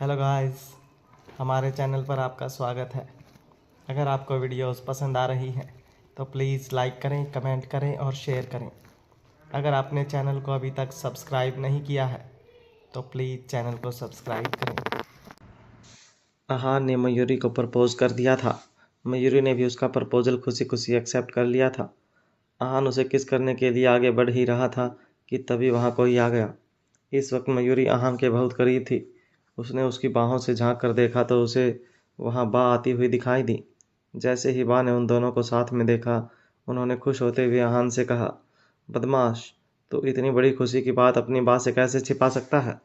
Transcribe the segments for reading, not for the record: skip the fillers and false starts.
Hello guys, हमारे channel पर आपका स्वागत है। अगर आपको वीडियोस पसंद आ रही हैं तो प्लीज़ लाइक करें, कमेंट करें और शेयर करें। अगर आपने चैनल को अभी तक सब्सक्राइब नहीं किया है तो प्लीज़ चैनल को सब्सक्राइब करें। आहान ने मयूरी को प्रपोज कर दिया था। मयूरी ने भी उसका प्रपोजल खुशी खुशी एक्सेप्ट कर लिया था। आहान उसे किस करने के लिए आगे बढ़ ही रहा था कि तभी वहाँ कोई आ गया। इस वक्त मयूरी आहान के बहुत करीब थी। उसने उसकी बाहों से झांक कर देखा तो उसे वहाँ बा आती हुई दिखाई दी। जैसे ही बा ने उन दोनों को साथ में देखा, उन्होंने खुश होते हुए आहान से कहा, बदमाश, तू इतनी बड़ी खुशी की बात अपनी बा से कैसे छिपा सकता है?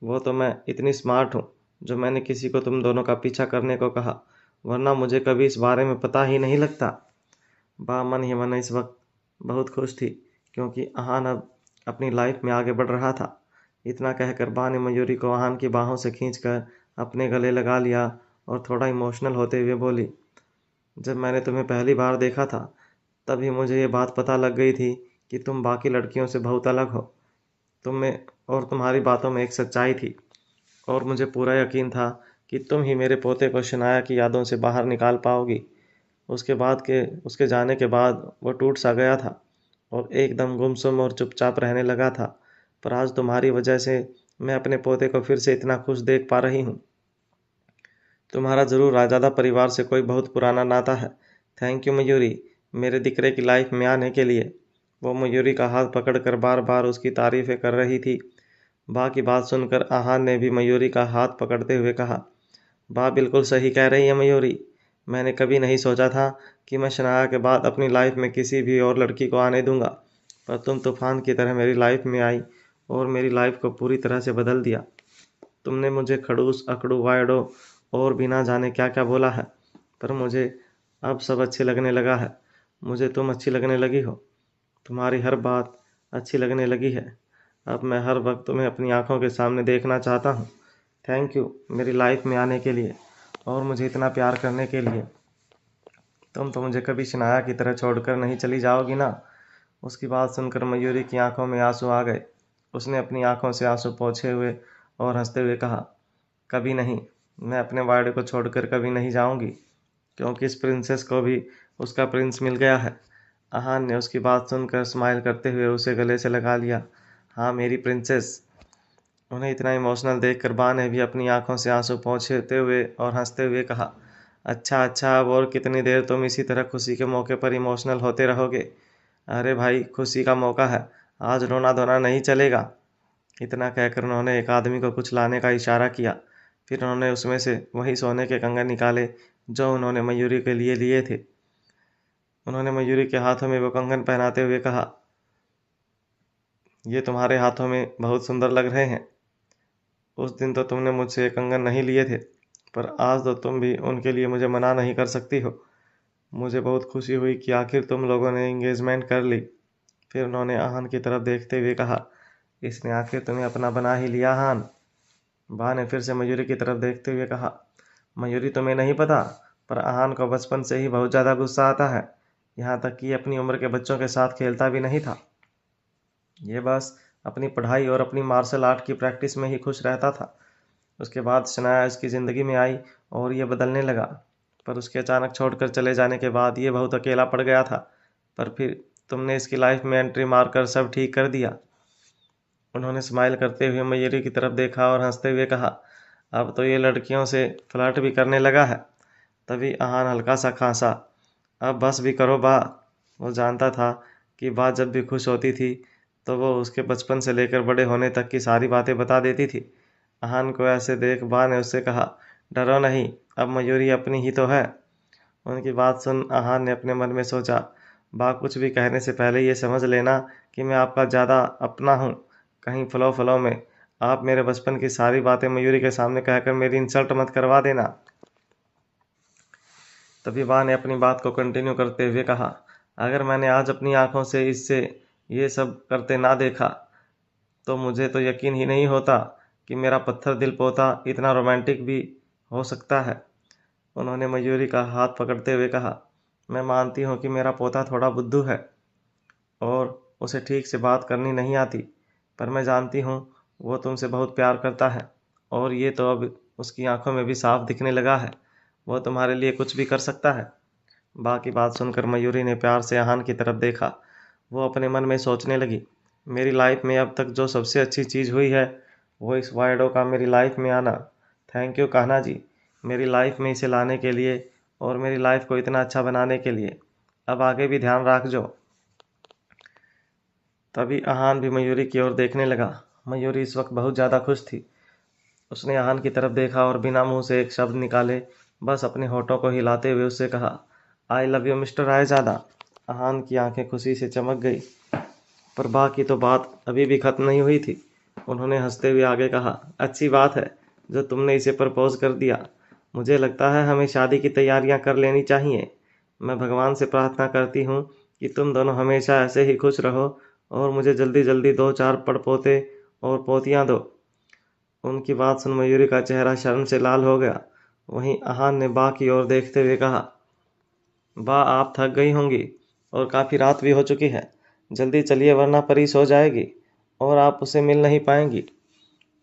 वो तो मैं इतनी स्मार्ट हूँ जो मैंने किसी को तुम दोनों का पीछा करने को कहा, वरना मुझे कभी इस बारे में पता ही नहीं लगता। बा मन ही मन इस वक्त बहुत खुश थी क्योंकि आहान अब अपनी लाइफ में आगे बढ़ रहा था। इतना कहकर बा ने मयूरी को आहान की बाहों से खींचकर अपने गले लगा लिया और थोड़ा इमोशनल होते हुए बोली, जब मैंने तुम्हें पहली बार देखा था तभी मुझे ये बात पता लग गई थी कि तुम बाकी लड़कियों से बहुत अलग हो। तुम में और तुम्हारी बातों में एक सच्चाई थी और मुझे पूरा यकीन था कि तुम ही मेरे पोते को शनाया की यादों से बाहर निकाल पाओगी। उसके जाने के बाद वो टूट सा गया था और एकदम गुमसुम और चुपचाप रहने लगा था, पर आज तुम्हारी वजह से मैं अपने पोते को फिर से इतना खुश देख पा रही हूँ। तुम्हारा ज़रूर रायजादा परिवार से कोई बहुत पुराना नाता है। थैंक यू मयूरी, मेरे दिकरे की लाइफ में आने के लिए। वो मयूरी का हाथ पकड़कर बार बार उसकी तारीफ़ें कर रही थी। बा की बात सुनकर आहान ने भी मयूरी का हाथ पकड़ते हुए कहा, बा बिल्कुल सही कह रही है मयूरी। मैंने कभी नहीं सोचा था कि मैं शनाया के बाद अपनी लाइफ में किसी भी और लड़की को आने दूंगा, पर तुम तूफान की तरह मेरी लाइफ में आई और मेरी लाइफ को पूरी तरह से बदल दिया। तुमने मुझे खड़ूस, अकड़ू, वायडो और भी ना जाने क्या क्या बोला है, पर मुझे अब सब अच्छे लगने लगा है। मुझे तुम अच्छी लगने लगी हो। तुम्हारी हर बात अच्छी लगने लगी है। अब मैं हर वक्त तुम्हें अपनी आंखों के सामने देखना चाहता हूँ। थैंक यू मेरी लाइफ में आने के लिए और मुझे इतना प्यार करने के लिए। तुम तो मुझे कभी शनाया की तरह छोड़कर नहीं चली जाओगी ना? उसकी बात सुनकर मयूरी की आंखों में आंसू आ गए। उसने अपनी आंखों से आंसू पोंछे हुए और हंसते हुए कहा, कभी नहीं, मैं अपने वायदे को छोड़कर कभी नहीं जाऊंगी, क्योंकि इस प्रिंसेस को भी उसका प्रिंस मिल गया है। आहान ने उसकी बात सुनकर स्माइल करते हुए उसे गले से लगा लिया। हाँ मेरी प्रिंसेस। उन्हें इतना इमोशनल देखकर बा ने भी अपनी आंखों से आंसू पोंछते हुए और हंसते हुए कहा, अच्छा अच्छा, अब और कितनी देर तुम इसी तरह खुशी के मौके पर इमोशनल होते रहोगे? अरे भाई, खुशी का मौका है, आज रोना धोना नहीं चलेगा। इतना कहकर उन्होंने एक आदमी को कुछ लाने का इशारा किया। फिर उन्होंने उसमें से वही सोने के कंगन निकाले जो उन्होंने मयूरी के लिए लिए थे। उन्होंने मयूरी के हाथों में वो कंगन पहनाते हुए कहा, ये तुम्हारे हाथों में बहुत सुंदर लग रहे हैं। उस दिन तो तुमने मुझसे ये कंगन नहीं लिए थे, पर आज तो तुम भी उनके लिए मुझे मना नहीं कर सकती हो। मुझे बहुत खुशी हुई कि आखिर तुम लोगों ने एंगेजमेंट कर ली। फिर उन्होंने आहान की तरफ देखते हुए कहा, इसने आखिर तुम्हें अपना बना ही लिया आहान। बा ने फिर से मयूरी की तरफ देखते हुए कहा, मयूरी तुम्हें नहीं पता, पर आहान को बचपन से ही बहुत ज़्यादा गुस्सा आता है, यहाँ तक कि अपनी उम्र के बच्चों के साथ खेलता भी नहीं था। ये बस अपनी पढ़ाई और अपनी मार्शल आर्ट की प्रैक्टिस में ही खुश रहता था। उसके बाद शनाया इसकी ज़िंदगी में आई और ये बदलने लगा, पर उसके अचानक छोड़कर चले जाने के बाद ये बहुत अकेला पड़ गया था। पर फिर तुमने इसकी लाइफ में एंट्री मारकर सब ठीक कर दिया। उन्होंने स्माइल करते हुए मयूरी की तरफ देखा और हंसते हुए कहा, अब तो ये लड़कियों से फ्लर्ट भी करने लगा है। तभी आहान हल्का सा खांसा, अब बस भी करो बा। वो जानता था कि बा जब भी खुश होती थी तो वो उसके बचपन से लेकर बड़े होने तक की सारी बातें बता देती थी। आहान को ऐसे देख बा ने उससे कहा, डरो नहीं, अब मयूरी अपनी ही तो है। उनकी बात सुन आहान ने अपने मन में सोचा, बा कुछ भी कहने से पहले ये समझ लेना कि मैं आपका ज़्यादा अपना हूँ। कहीं फ़्लो फ़्लो में आप मेरे बचपन की सारी बातें मयूरी के सामने कहकर मेरी इंसल्ट मत करवा देना। तभी बा ने अपनी बात को कंटिन्यू करते हुए कहा, अगर मैंने आज अपनी आंखों से इससे ये सब करते ना देखा तो मुझे तो यकीन ही नहीं होता कि मेरा पत्थर दिल पोता इतना रोमांटिक भी हो सकता है। उन्होंने मयूरी का हाथ पकड़ते हुए कहा, मैं मानती हूँ कि मेरा पोता थोड़ा बुद्धू है और उसे ठीक से बात करनी नहीं आती, पर मैं जानती हूँ वो तुमसे बहुत प्यार करता है और ये तो अब उसकी आंखों में भी साफ दिखने लगा है, वो तुम्हारे लिए कुछ भी कर सकता है। बा की बात सुनकर मयूरी ने प्यार से आहान की तरफ देखा। वो अपने मन में सोचने लगी, मेरी लाइफ में अब तक जो सबसे अच्छी चीज़ हुई है वो इस वाइडो का मेरी लाइफ में आना। थैंक यू कान्हा जी, मेरी लाइफ में इसे लाने के लिए और मेरी लाइफ को इतना अच्छा बनाने के लिए। अब आगे भी ध्यान रखजो। तभी आहान भी मयूरी की ओर देखने लगा। मयूरी इस वक्त बहुत ज़्यादा खुश थी। उसने आहान की तरफ देखा और बिना मुंह से एक शब्द निकाले बस अपने होठों को हिलाते हुए उससे कहा, I love you mister Raizada. Aahan की आंखें खुशी से चमक गई, पर बा की तो बात अभी भी खत्म नहीं हुई थी। उन्होंने हंसते हुए आगे कहा, अच्छी बात है जो तुमने इसे प्रपोज कर दिया। मुझे लगता है हमें शादी की तैयारियां कर लेनी चाहिए। मैं भगवान से प्रार्थना करती हूँ कि तुम दोनों हमेशा ऐसे ही खुश रहो और मुझे जल्दी जल्दी 2-4 पड़पोते और पोतियां दो। उनकी बात सुन मयूरी का चेहरा शर्म से लाल हो गया। वहीं आहान ने बा की ओर देखते हुए कहा, बा आप थक गई होंगी और काफ़ी रात भी हो चुकी है, जल्दी चलिए वरना परी सो जाएगी और आप उसे मिल नहीं पाएंगी।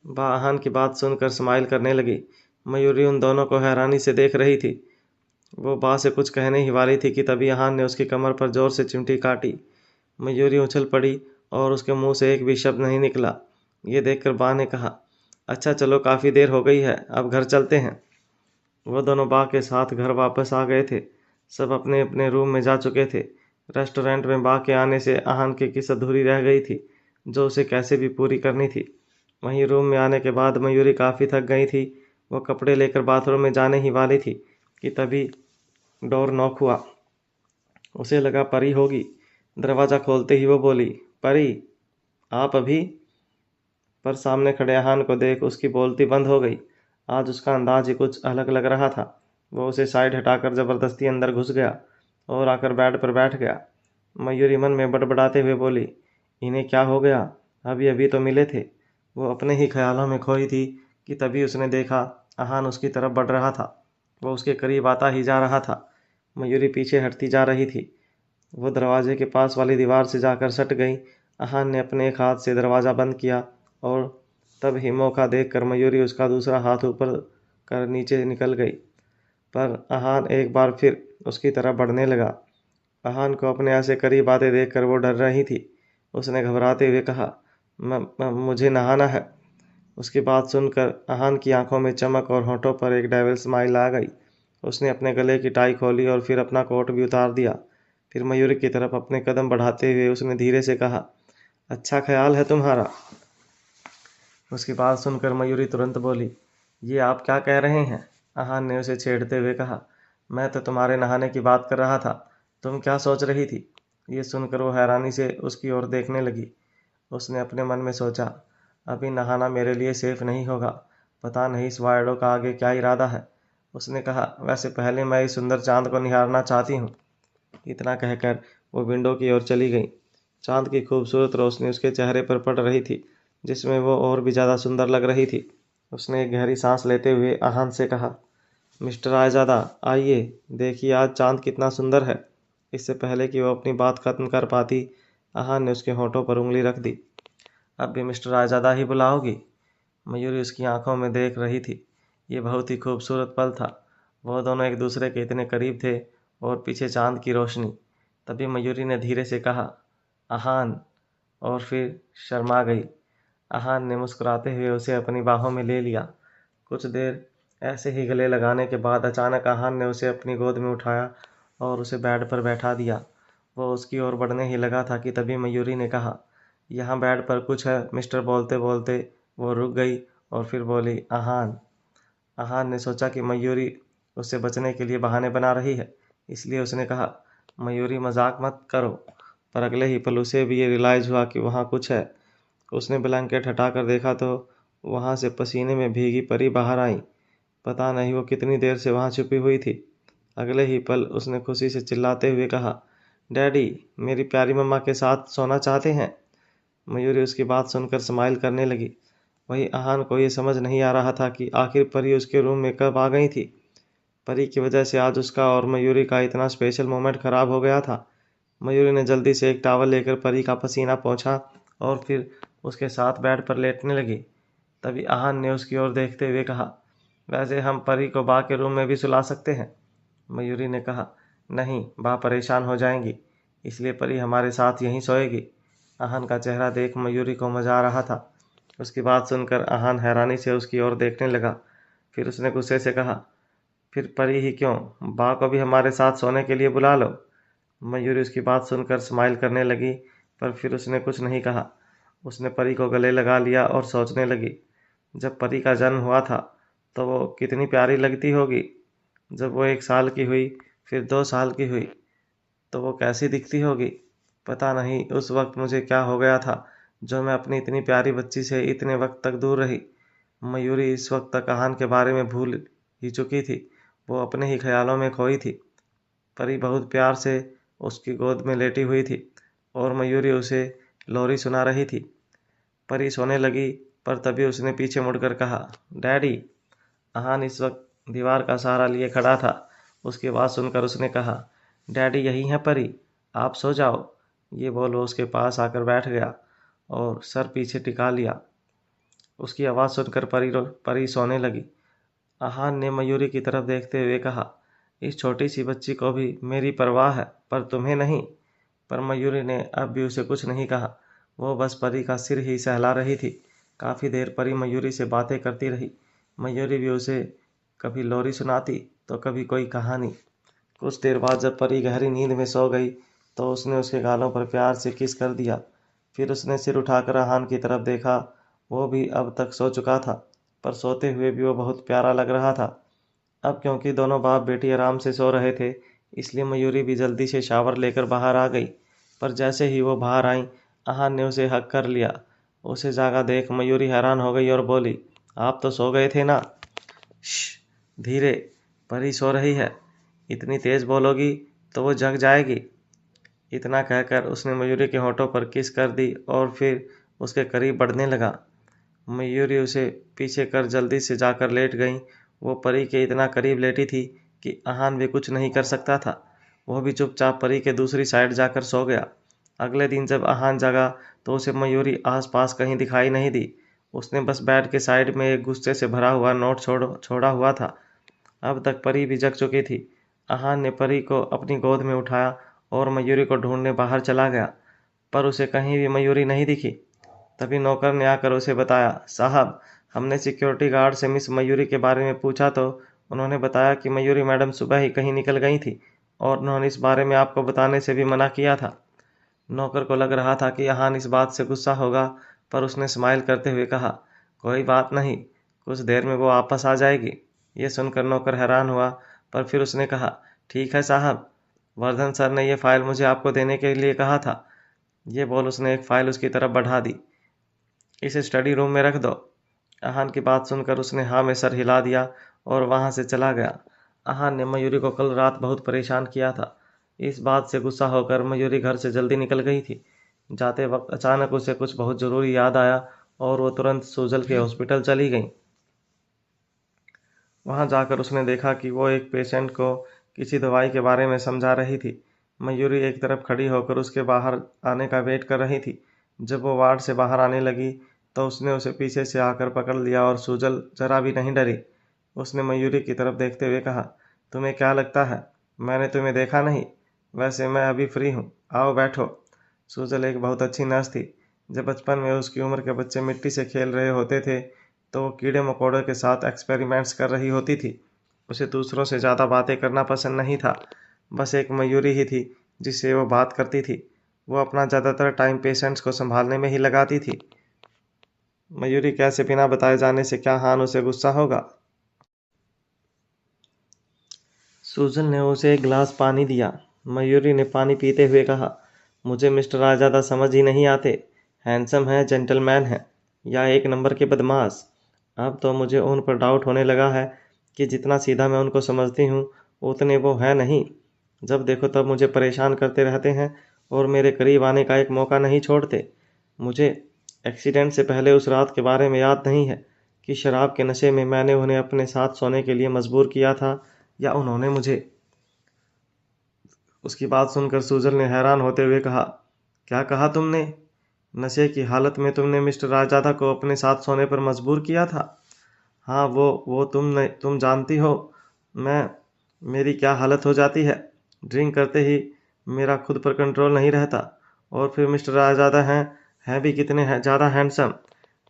बा आहान की बात सुनकर स्माइल करने लगी। मयूरी उन दोनों को हैरानी से देख रही थी। वो बा से कुछ कहने ही वाली थी कि तभी आहान ने उसकी कमर पर जोर से चिमटी काटी। मयूरी उछल पड़ी और उसके मुंह से एक भी शब्द नहीं निकला। ये देखकर बा ने कहा, अच्छा चलो काफ़ी देर हो गई है, अब घर चलते हैं। वो दोनों बा के साथ घर वापस आ गए थे। सब अपने अपने रूम में जा चुके थे। रेस्टोरेंट में बा के आने से आहान की किस अधूरी रह गई थी जो उसे कैसे भी पूरी करनी थी। वहीं रूम में आने के बाद मयूरी काफ़ी थक गई थी। वो कपड़े लेकर बाथरूम में जाने ही वाली थी कि तभी डोर नॉक हुआ। उसे लगा परी होगी। दरवाज़ा खोलते ही वो बोली, परी आप अभी? पर सामने खड़े आहान को देख उसकी बोलती बंद हो गई। आज उसका अंदाज ही कुछ अलग लग रहा था। वो उसे साइड हटाकर ज़बरदस्ती अंदर घुस गया और आकर बेड पर बैठ गया। मयूरी मन में बड़बड़ाते हुए बोली, इन्हें क्या हो गया, अभी अभी तो मिले थे। वो अपने ही ख्यालों में खोई थी कि तभी उसने देखा आहान उसकी तरफ बढ़ रहा था। वो उसके करीब आता ही जा रहा था। मयूरी पीछे हटती जा रही थी। वो दरवाजे के पास वाली दीवार से जाकर सट गई। आहान ने अपने एक हाथ से दरवाज़ा बंद किया और तब ही मौका देखकर मयूरी उसका दूसरा हाथ ऊपर कर नीचे निकल गई। पर आहान एक बार फिर उसकी तरफ बढ़ने लगा। आहान को अपने ऐसे करीब आते देखकर वो डर रही थी। उसने घबराते हुए कहा, मुझे नहाना है। उसकी बात सुनकर आहान की आंखों में चमक और होठों पर एक डेविल स्माइल आ गई। उसने अपने गले की टाई खोली और फिर अपना कोट भी उतार दिया। फिर मयूरी की तरफ अपने कदम बढ़ाते हुए उसने धीरे से कहा, अच्छा ख्याल है तुम्हारा। उसकी बात सुनकर मयूरी तुरंत बोली, ये आप क्या कह रहे हैं? आहान ने उसे छेड़ते हुए कहा, मैं तो तुम्हारे नहाने की बात कर रहा था, तुम क्या सोच रही थी? ये सुनकर वो हैरानी से उसकी ओर देखने लगी। उसने अपने मन में सोचा, अभी नहाना मेरे लिए सेफ नहीं होगा, पता नहीं इस वायडो का आगे क्या इरादा है। उसने कहा, वैसे पहले मैं इस सुंदर चांद को निहारना चाहती हूँ। इतना कहकर वो विंडो की ओर चली गई। चांद की खूबसूरत रोशनी उसके चेहरे पर पड़ रही थी, जिसमें वो और भी ज़्यादा सुंदर लग रही थी। उसने एक गहरी सांस लेते हुए आहान से कहा, मिस्टर आयज़ादा आइए, देखिए आज चांद कितना सुंदर है। इससे पहले कि वो अपनी बात खत्म कर पाती, आहान ने उसके होठों पर उंगली रख दी। अब भी मिस्टर आयज़ादा ही बुलाओगी? मयूरी उसकी आंखों में देख रही थी। ये बहुत ही खूबसूरत पल था। वो दोनों एक दूसरे के इतने करीब थे और पीछे चांद की रोशनी। तभी मयूरी ने धीरे से कहा, आहान, और फिर शर्मा गई। आहान ने मुस्कुराते हुए उसे अपनी बाहों में ले लिया। कुछ देर ऐसे ही गले लगाने के बाद अचानक आहान ने उसे अपनी गोद में उठाया और उसे बेड पर बैठा दिया। वो उसकी ओर बढ़ने ही लगा था कि तभी मयूरी ने कहा, यहाँ बेड पर कुछ है मिस्टर। बोलते बोलते वो रुक गई और फिर बोली, आहान। आहान ने सोचा कि मयूरी उससे बचने के लिए बहाने बना रही है, इसलिए उसने कहा, मयूरी मजाक मत करो। पर अगले ही पल उसे भी ये रियलाइज़ हुआ कि वहाँ कुछ है। उसने ब्लैंकेट हटाकर देखा तो वहाँ से पसीने में भीगी परी बाहर आई। पता नहीं वो कितनी देर से वहाँ छुपी हुई थी। अगले ही पल उसने खुशी से चिल्लाते हुए कहा, डैडी, मेरी प्यारी मम्मा के साथ सोना चाहते हैं। मयूरी उसकी बात सुनकर स्माइल करने लगी। वहीं आहान को ये समझ नहीं आ रहा था कि आखिर परी उसके रूम में कब आ गई थी। परी की वजह से आज उसका और मयूरी का इतना स्पेशल मोमेंट खराब हो गया था। मयूरी ने जल्दी से एक टॉवल लेकर परी का पसीना पोंछा और फिर उसके साथ बेड पर लेटने लगी। तभी आहान ने उसकी ओर देखते हुए कहा, वैसे हम परी को बा के रूम में भी सुला सकते हैं। मयूरी ने कहा, नहीं, बा परेशान हो जाएंगी, इसलिए परी हमारे साथ यहीं सोएगी। आहान का चेहरा देख मयूरी को मजा आ रहा था। उसकी बात सुनकर आहान हैरानी से उसकी ओर देखने लगा। फिर उसने गुस्से से कहा, फिर परी ही क्यों, बा को भी हमारे साथ सोने के लिए बुला लो। मयूरी उसकी बात सुनकर स्माइल करने लगी, पर फिर उसने कुछ नहीं कहा। उसने परी को गले लगा लिया और सोचने लगी, जब परी का जन्म हुआ था तो वो कितनी प्यारी लगती होगी। जब वो 1 साल की हुई, फिर 2 साल की हुई, तो वो कैसी दिखती होगी। पता नहीं उस वक्त मुझे क्या हो गया था जो मैं अपनी इतनी प्यारी बच्ची से इतने वक्त तक दूर रही। मयूरी इस वक्त तक आहान के बारे में भूल ही चुकी थी। वो अपने ही ख्यालों में खोई थी। परी बहुत प्यार से उसकी गोद में लेटी हुई थी और मयूरी उसे लोरी सुना रही थी। परी सोने लगी, पर तभी उसने पीछे मुड़कर कहा, डैडी। आहान इस वक्त दीवार का सहारा लिए खड़ा था। उसकी आवाज़ सुनकर उसने कहा, डैडी यही हैं परी, आप सो जाओ। ये बोल वो उसके पास आकर बैठ गया और सर पीछे टिका लिया। उसकी आवाज़ सुनकर परी सोने लगी। आहान ने मयूरी की तरफ देखते हुए कहा, इस छोटी सी बच्ची को भी मेरी परवाह है, पर तुम्हें नहीं। पर मयूरी ने अब भी उसे कुछ नहीं कहा। वो बस परी का सिर ही सहला रही थी। काफ़ी देर परी मयूरी से बातें करती रही। मयूरी भी उसे कभी लोरी सुनाती तो कभी कोई कहानी। कुछ देर बाद जब परी गहरी नींद में सो गई तो उसने उसके गालों पर प्यार से किस कर दिया। फिर उसने सिर उठाकर आहान की तरफ देखा। वो भी अब तक सो चुका था, पर सोते हुए भी वो बहुत प्यारा लग रहा था। अब क्योंकि दोनों बाप बेटी आराम से सो रहे थे, इसलिए मयूरी भी जल्दी से शावर लेकर बाहर आ गई। पर जैसे ही वो बाहर आई, आहान ने उसे हक कर लिया। उसे जागा देख मयूरी हैरान हो गई और बोली, आप तो सो गए थे ना। श्श, धीरे, परी सो रही है, इतनी तेज बोलोगी तो वो जग जाएगी। इतना कहकर उसने मयूरी के होठों पर किस कर दी और फिर उसके करीब बढ़ने लगा। मयूरी उसे पीछे कर जल्दी से जाकर लेट गई। वो परी के इतना करीब लेटी थी कि आहान भी कुछ नहीं कर सकता था। वो भी चुपचाप परी के दूसरी साइड जाकर सो गया। अगले दिन जब आहान जगा तो उसे मयूरी आसपास कहीं दिखाई नहीं दी। उसने बस बेड के साइड में एक गुस्से से भरा हुआ नोट छोड़ा हुआ था। अब तक परी भी जग चुकी थी। आहान ने परी को अपनी गोद में उठाया और मयूरी को ढूंढने बाहर चला गया, पर उसे कहीं भी मयूरी नहीं दिखी। तभी नौकर ने आकर उसे बताया, साहब, हमने सिक्योरिटी गार्ड से मिस मयूरी के बारे में पूछा तो उन्होंने बताया कि मयूरी मैडम सुबह ही कहीं निकल गई थी और उन्होंने इस बारे में आपको बताने से भी मना किया था। नौकर को लग रहा था कि आहान इस बात से गुस्सा होगा, पर उसने स्माइल करते हुए कहा, कोई बात नहीं, कुछ देर में वो वापस आ जाएगी। ये सुनकर नौकर हैरान हुआ, पर फिर उसने कहा, ठीक है साहब, वर्धन सर ने यह फाइल मुझे आपको देने के लिए कहा था। ये बोल उसने एक फाइल उसकी तरफ बढ़ा दी। इसे स्टडी रूम में रख दो। आहान की बात सुनकर उसने हाँ में सर हिला दिया और वहाँ से चला गया। आहान ने मयूरी को कल रात बहुत परेशान किया था। इस बात से गुस्सा होकर मयूरी घर से जल्दी निकल गई थी। जाते वक्त अचानक उसे कुछ बहुत ज़रूरी याद आया और वो तुरंत सूजल के हॉस्पिटल चली गई। वहाँ जाकर उसने देखा कि वो एक पेशेंट को किसी दवाई के बारे में समझा रही थी। मयूरी एक तरफ खड़ी होकर उसके बाहर आने का वेट कर रही थी। जब वो वार्ड से बाहर आने लगी तो उसने उसे पीछे से आकर पकड़ लिया और सूजल जरा भी नहीं डरी। उसने मयूरी की तरफ देखते हुए कहा, तुम्हें क्या लगता है मैंने तुम्हें देखा नहीं? वैसे मैं अभी फ्री हूँ, आओ बैठो। सूजल एक बहुत अच्छी नर्स थी। जब बचपन में उसकी उम्र के बच्चे मिट्टी से खेल रहे होते थे तो वो कीड़े मकोड़ों के साथ एक्सपेरिमेंट्स कर रही होती थी। उसे दूसरों से ज़्यादा बातें करना पसंद नहीं था। बस एक मयूरी ही थी जिससे वो बात करती थी। वो अपना ज़्यादातर टाइम पेशेंट्स को संभालने में ही लगाती थी। मयूरी कैसे बिना बताए जाने से क्या हान उसे गुस्सा होगा। सूजन ने उसे एक गिलास पानी दिया। मयूरी ने पानी पीते हुए कहा, मुझे मिस्टर आज़ादा समझ ही नहीं आते। हैंडसम है, जेंटलमैन है, या एक नंबर के बदमाश। अब तो मुझे उन पर डाउट होने लगा है कि जितना सीधा मैं उनको समझती हूँ उतने वो है नहीं। जब देखो तब मुझे परेशान करते रहते हैं और मेरे करीब आने का एक मौका नहीं छोड़ते। मुझे एक्सीडेंट से पहले उस रात के बारे में याद नहीं है कि शराब के नशे में मैंने उन्हें अपने साथ सोने के लिए मजबूर किया था या उन्होंने मुझे। उसकी बात सुनकर सूजल ने हैरान होते हुए कहा, क्या कहा तुमने? नशे की हालत में तुमने मिस्टर रायजादा को अपने साथ सोने पर मजबूर किया था। हाँ, वो तुम जानती हो मेरी क्या हालत हो जाती है। ड्रिंक करते ही मेरा खुद पर कंट्रोल नहीं रहता। और फिर मिस्टर रायजादा हैं भी कितने ज़्यादा हैंडसम।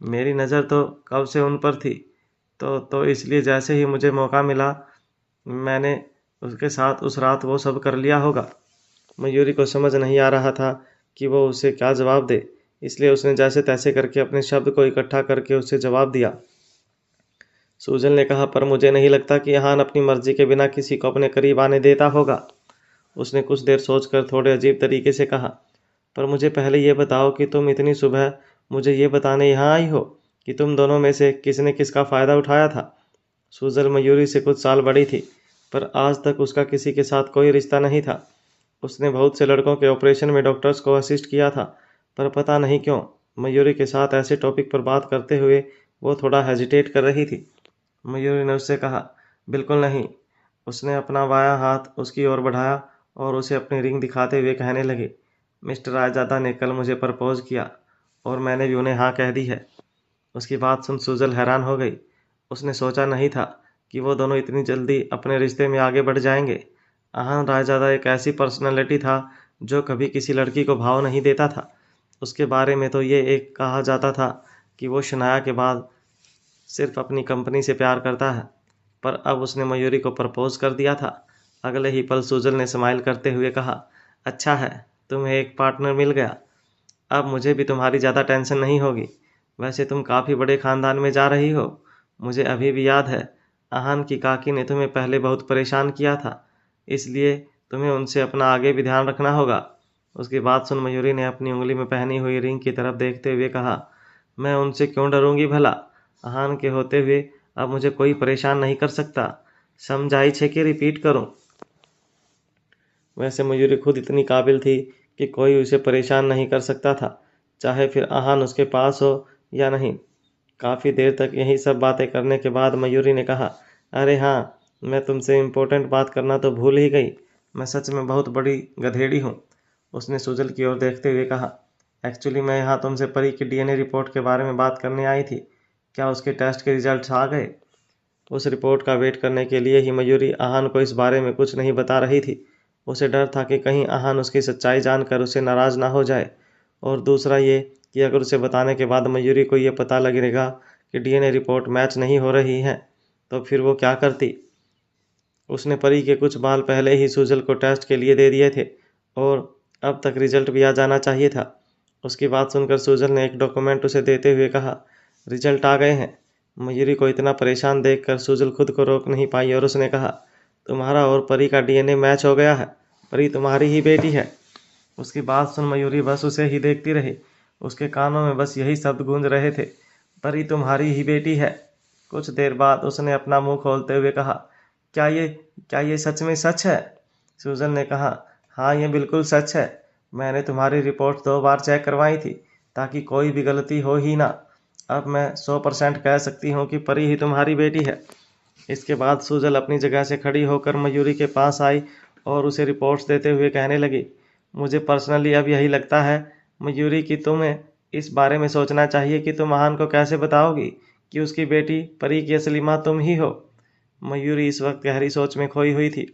मेरी नज़र तो कब से उन पर थी, तो इसलिए जैसे ही मुझे मौका मिला मैंने उसके साथ उस रात वो सब कर लिया होगा। मयूरी को समझ नहीं आ रहा था कि वो उसे क्या जवाब दे, इसलिए उसने जैसे तैसे करके अपने शब्द को इकट्ठा करके उसे जवाब दिया। सूजन ने कहा, पर मुझे नहीं लगता कि यहान अपनी मर्जी के बिना किसी को अपने करीब आने देता होगा। उसने कुछ देर सोचकर थोड़े अजीब तरीके से कहा, पर मुझे पहले ये बताओ कि तुम इतनी सुबह मुझे ये बताने यहाँ आई हो कि तुम दोनों में से किसने किसका फ़ायदा उठाया था। सूजन मयूरी से कुछ साल बड़ी थी, पर आज तक उसका किसी के साथ कोई रिश्ता नहीं था। उसने बहुत से लड़कों के ऑपरेशन में डॉक्टर्स को असिस्ट किया था, पर पता नहीं क्यों मयूरी के साथ ऐसे टॉपिक पर बात करते हुए वो थोड़ा हेजिटेट कर रही थी। मयूरी ने उससे कहा, बिल्कुल नहीं। उसने अपना बायां हाथ उसकी ओर बढ़ाया और उसे अपनी रिंग दिखाते हुए कहने लगी, मिस्टर रायजादा ने कल मुझे प्रपोज किया और मैंने भी उन्हें हाँ कह दी है। उसकी बात सुन सूजल हैरान हो गई। उसने सोचा नहीं था कि वो दोनों इतनी जल्दी अपने रिश्ते में आगे बढ़ जाएंगे। आहान रायजादा एक ऐसी पर्सनैलिटी था जो कभी किसी लड़की को भाव नहीं देता था। उसके बारे में तो ये एक कहा जाता था कि वो शनाया के बाद सिर्फ अपनी कंपनी से प्यार करता है, पर अब उसने मयूरी को प्रपोज कर दिया था। अगले ही पल सूजल ने स्माइल करते हुए कहा, अच्छा है, तुम्हें एक पार्टनर मिल गया। अब मुझे भी तुम्हारी ज़्यादा टेंशन नहीं होगी। वैसे तुम काफ़ी बड़े ख़ानदान में जा रही हो। मुझे अभी भी याद है, आहान की काकी ने तुम्हें पहले बहुत परेशान किया था, इसलिए तुम्हें उनसे अपना आगे भी ध्यान रखना होगा। उसकी बात सुन मयूरी ने अपनी उंगली में पहनी हुई रिंग की तरफ देखते हुए कहा, मैं उनसे क्यों डरूंगी भला। आहान के होते हुए अब मुझे कोई परेशान नहीं कर सकता। समझाई छे कि रिपीट करूं। वैसे मयूरी खुद इतनी काबिल थी कि कोई उसे परेशान नहीं कर सकता था, चाहे फिर आहान उसके पास हो या नहीं। काफ़ी देर तक यही सब बातें करने के बाद मयूरी ने कहा, अरे हाँ, मैं तुमसे इम्पोर्टेंट बात करना तो भूल ही गई। मैं सच में बहुत बड़ी गधेड़ी हूँ। उसने सुजल की ओर देखते हुए कहा, एक्चुअली मैं यहाँ तुमसे परी की डीएनए रिपोर्ट के बारे में बात करने आई थी। क्या उसके टेस्ट के रिजल्ट्स आ गए। उस रिपोर्ट का वेट करने के लिए ही मयूरी आहान को इस बारे में कुछ नहीं बता रही थी। उसे डर था कि कहीं आहान उसकी सच्चाई जानकर उसे नाराज़ ना हो जाए, और दूसरा ये कि अगर उसे बताने के बाद मयूरी को ये पता लगेगा कि डीएनए रिपोर्ट मैच नहीं हो रही है, तो फिर वो क्या करती। उसने परी के कुछ बाल पहले ही सूजल को टेस्ट के लिए दे दिए थे और अब तक रिजल्ट भी आ जाना चाहिए था। उसकी बात सुनकर सूजल ने एक डॉक्यूमेंट उसे देते हुए कहा, रिजल्ट आ गए हैं। मयूरी को इतना परेशान देखकर सूजल खुद को रोक नहीं पाई और उसने कहा, तुम्हारा और परी का डीएनए मैच हो गया है। परी तुम्हारी ही बेटी है। उसकी बात सुन मयूरी बस उसे ही देखती रही। उसके कानों में बस यही शब्द गूंज रहे थे, परी तुम्हारी ही बेटी है। कुछ देर बाद उसने अपना मुंह खोलते हुए कहा, क्या ये सच में सच है। सूजन ने कहा, हाँ, ये बिल्कुल सच है। मैंने तुम्हारी रिपोर्ट 2 बार चेक करवाई थी ताकि कोई भी गलती हो ही ना। अब मैं 100% कह सकती हूँ कि परी ही तुम्हारी बेटी है। इसके बाद सूजल अपनी जगह से खड़ी होकर मयूरी के पास आई और उसे रिपोर्ट्स देते हुए कहने लगी, मुझे पर्सनली अब यही लगता है मयूरी कि तुम्हें इस बारे में सोचना चाहिए कि तुम आहान को कैसे बताओगी कि उसकी बेटी परी की असली माँ तुम ही हो। मयूरी इस वक्त गहरी सोच में खोई हुई थी।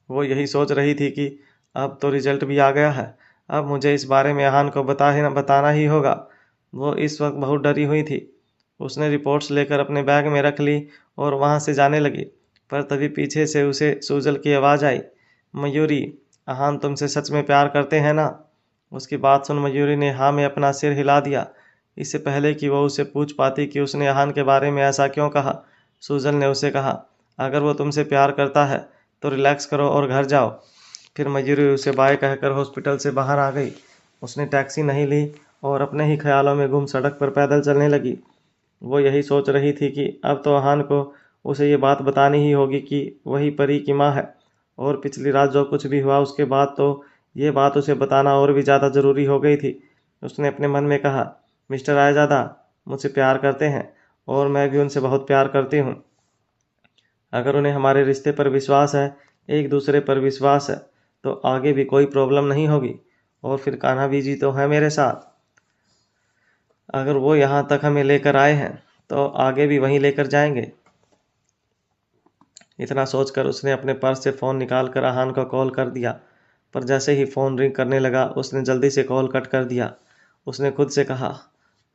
वो यही सोच रही थी कि अब तो रिजल्ट भी आ गया है, अब मुझे इस बारे में आहान को बताना ही होगा। वो इस वक्त बहुत डरी हुई थी। उसने रिपोर्ट्स लेकर अपने बैग में रख ली और वहाँ से जाने लगी, पर तभी पीछे से उसे सूजल की आवाज़ आई, मयूरी, आहान तुमसे सच में प्यार करते हैं ना। उसकी बात सुन मयूरी ने हाँ में अपना सिर हिला दिया। इससे पहले कि वो उसे पूछ पाती कि उसने आहान के बारे में ऐसा क्यों कहा, सूजल ने उसे कहा, अगर वो तुमसे प्यार करता है तो रिलैक्स करो और घर जाओ। फिर मयूरी उसे बाय कहकर हॉस्पिटल से बाहर आ गई। उसने टैक्सी नहीं ली और अपने ही ख्यालों में गुम सड़क पर पैदल चलने लगी। वो यही सोच रही थी कि अब तो आहान को उसे ये बात बतानी ही होगी कि वही परी की माँ है, और पिछली रात जो कुछ भी हुआ उसके बाद तो ये बात उसे बताना और भी ज़्यादा ज़रूरी हो गई थी। उसने अपने मन में कहा, मिस्टर रायजादा मुझसे प्यार करते हैं और मैं भी उनसे बहुत प्यार करती हूँ। अगर उन्हें हमारे रिश्ते पर विश्वास है, एक दूसरे पर विश्वास है, तो आगे भी कोई प्रॉब्लम नहीं होगी। और फिर कान्हा भी जी तो है मेरे साथ। अगर वो यहाँ तक हमें लेकर आए हैं तो आगे भी वहीं लेकर जाएंगे। इतना सोचकर उसने अपने पर्स से फ़ोन निकाल कर आहान को कॉल कर दिया, पर जैसे ही फ़ोन रिंग करने लगा उसने जल्दी से कॉल कट कर दिया। उसने खुद से कहा,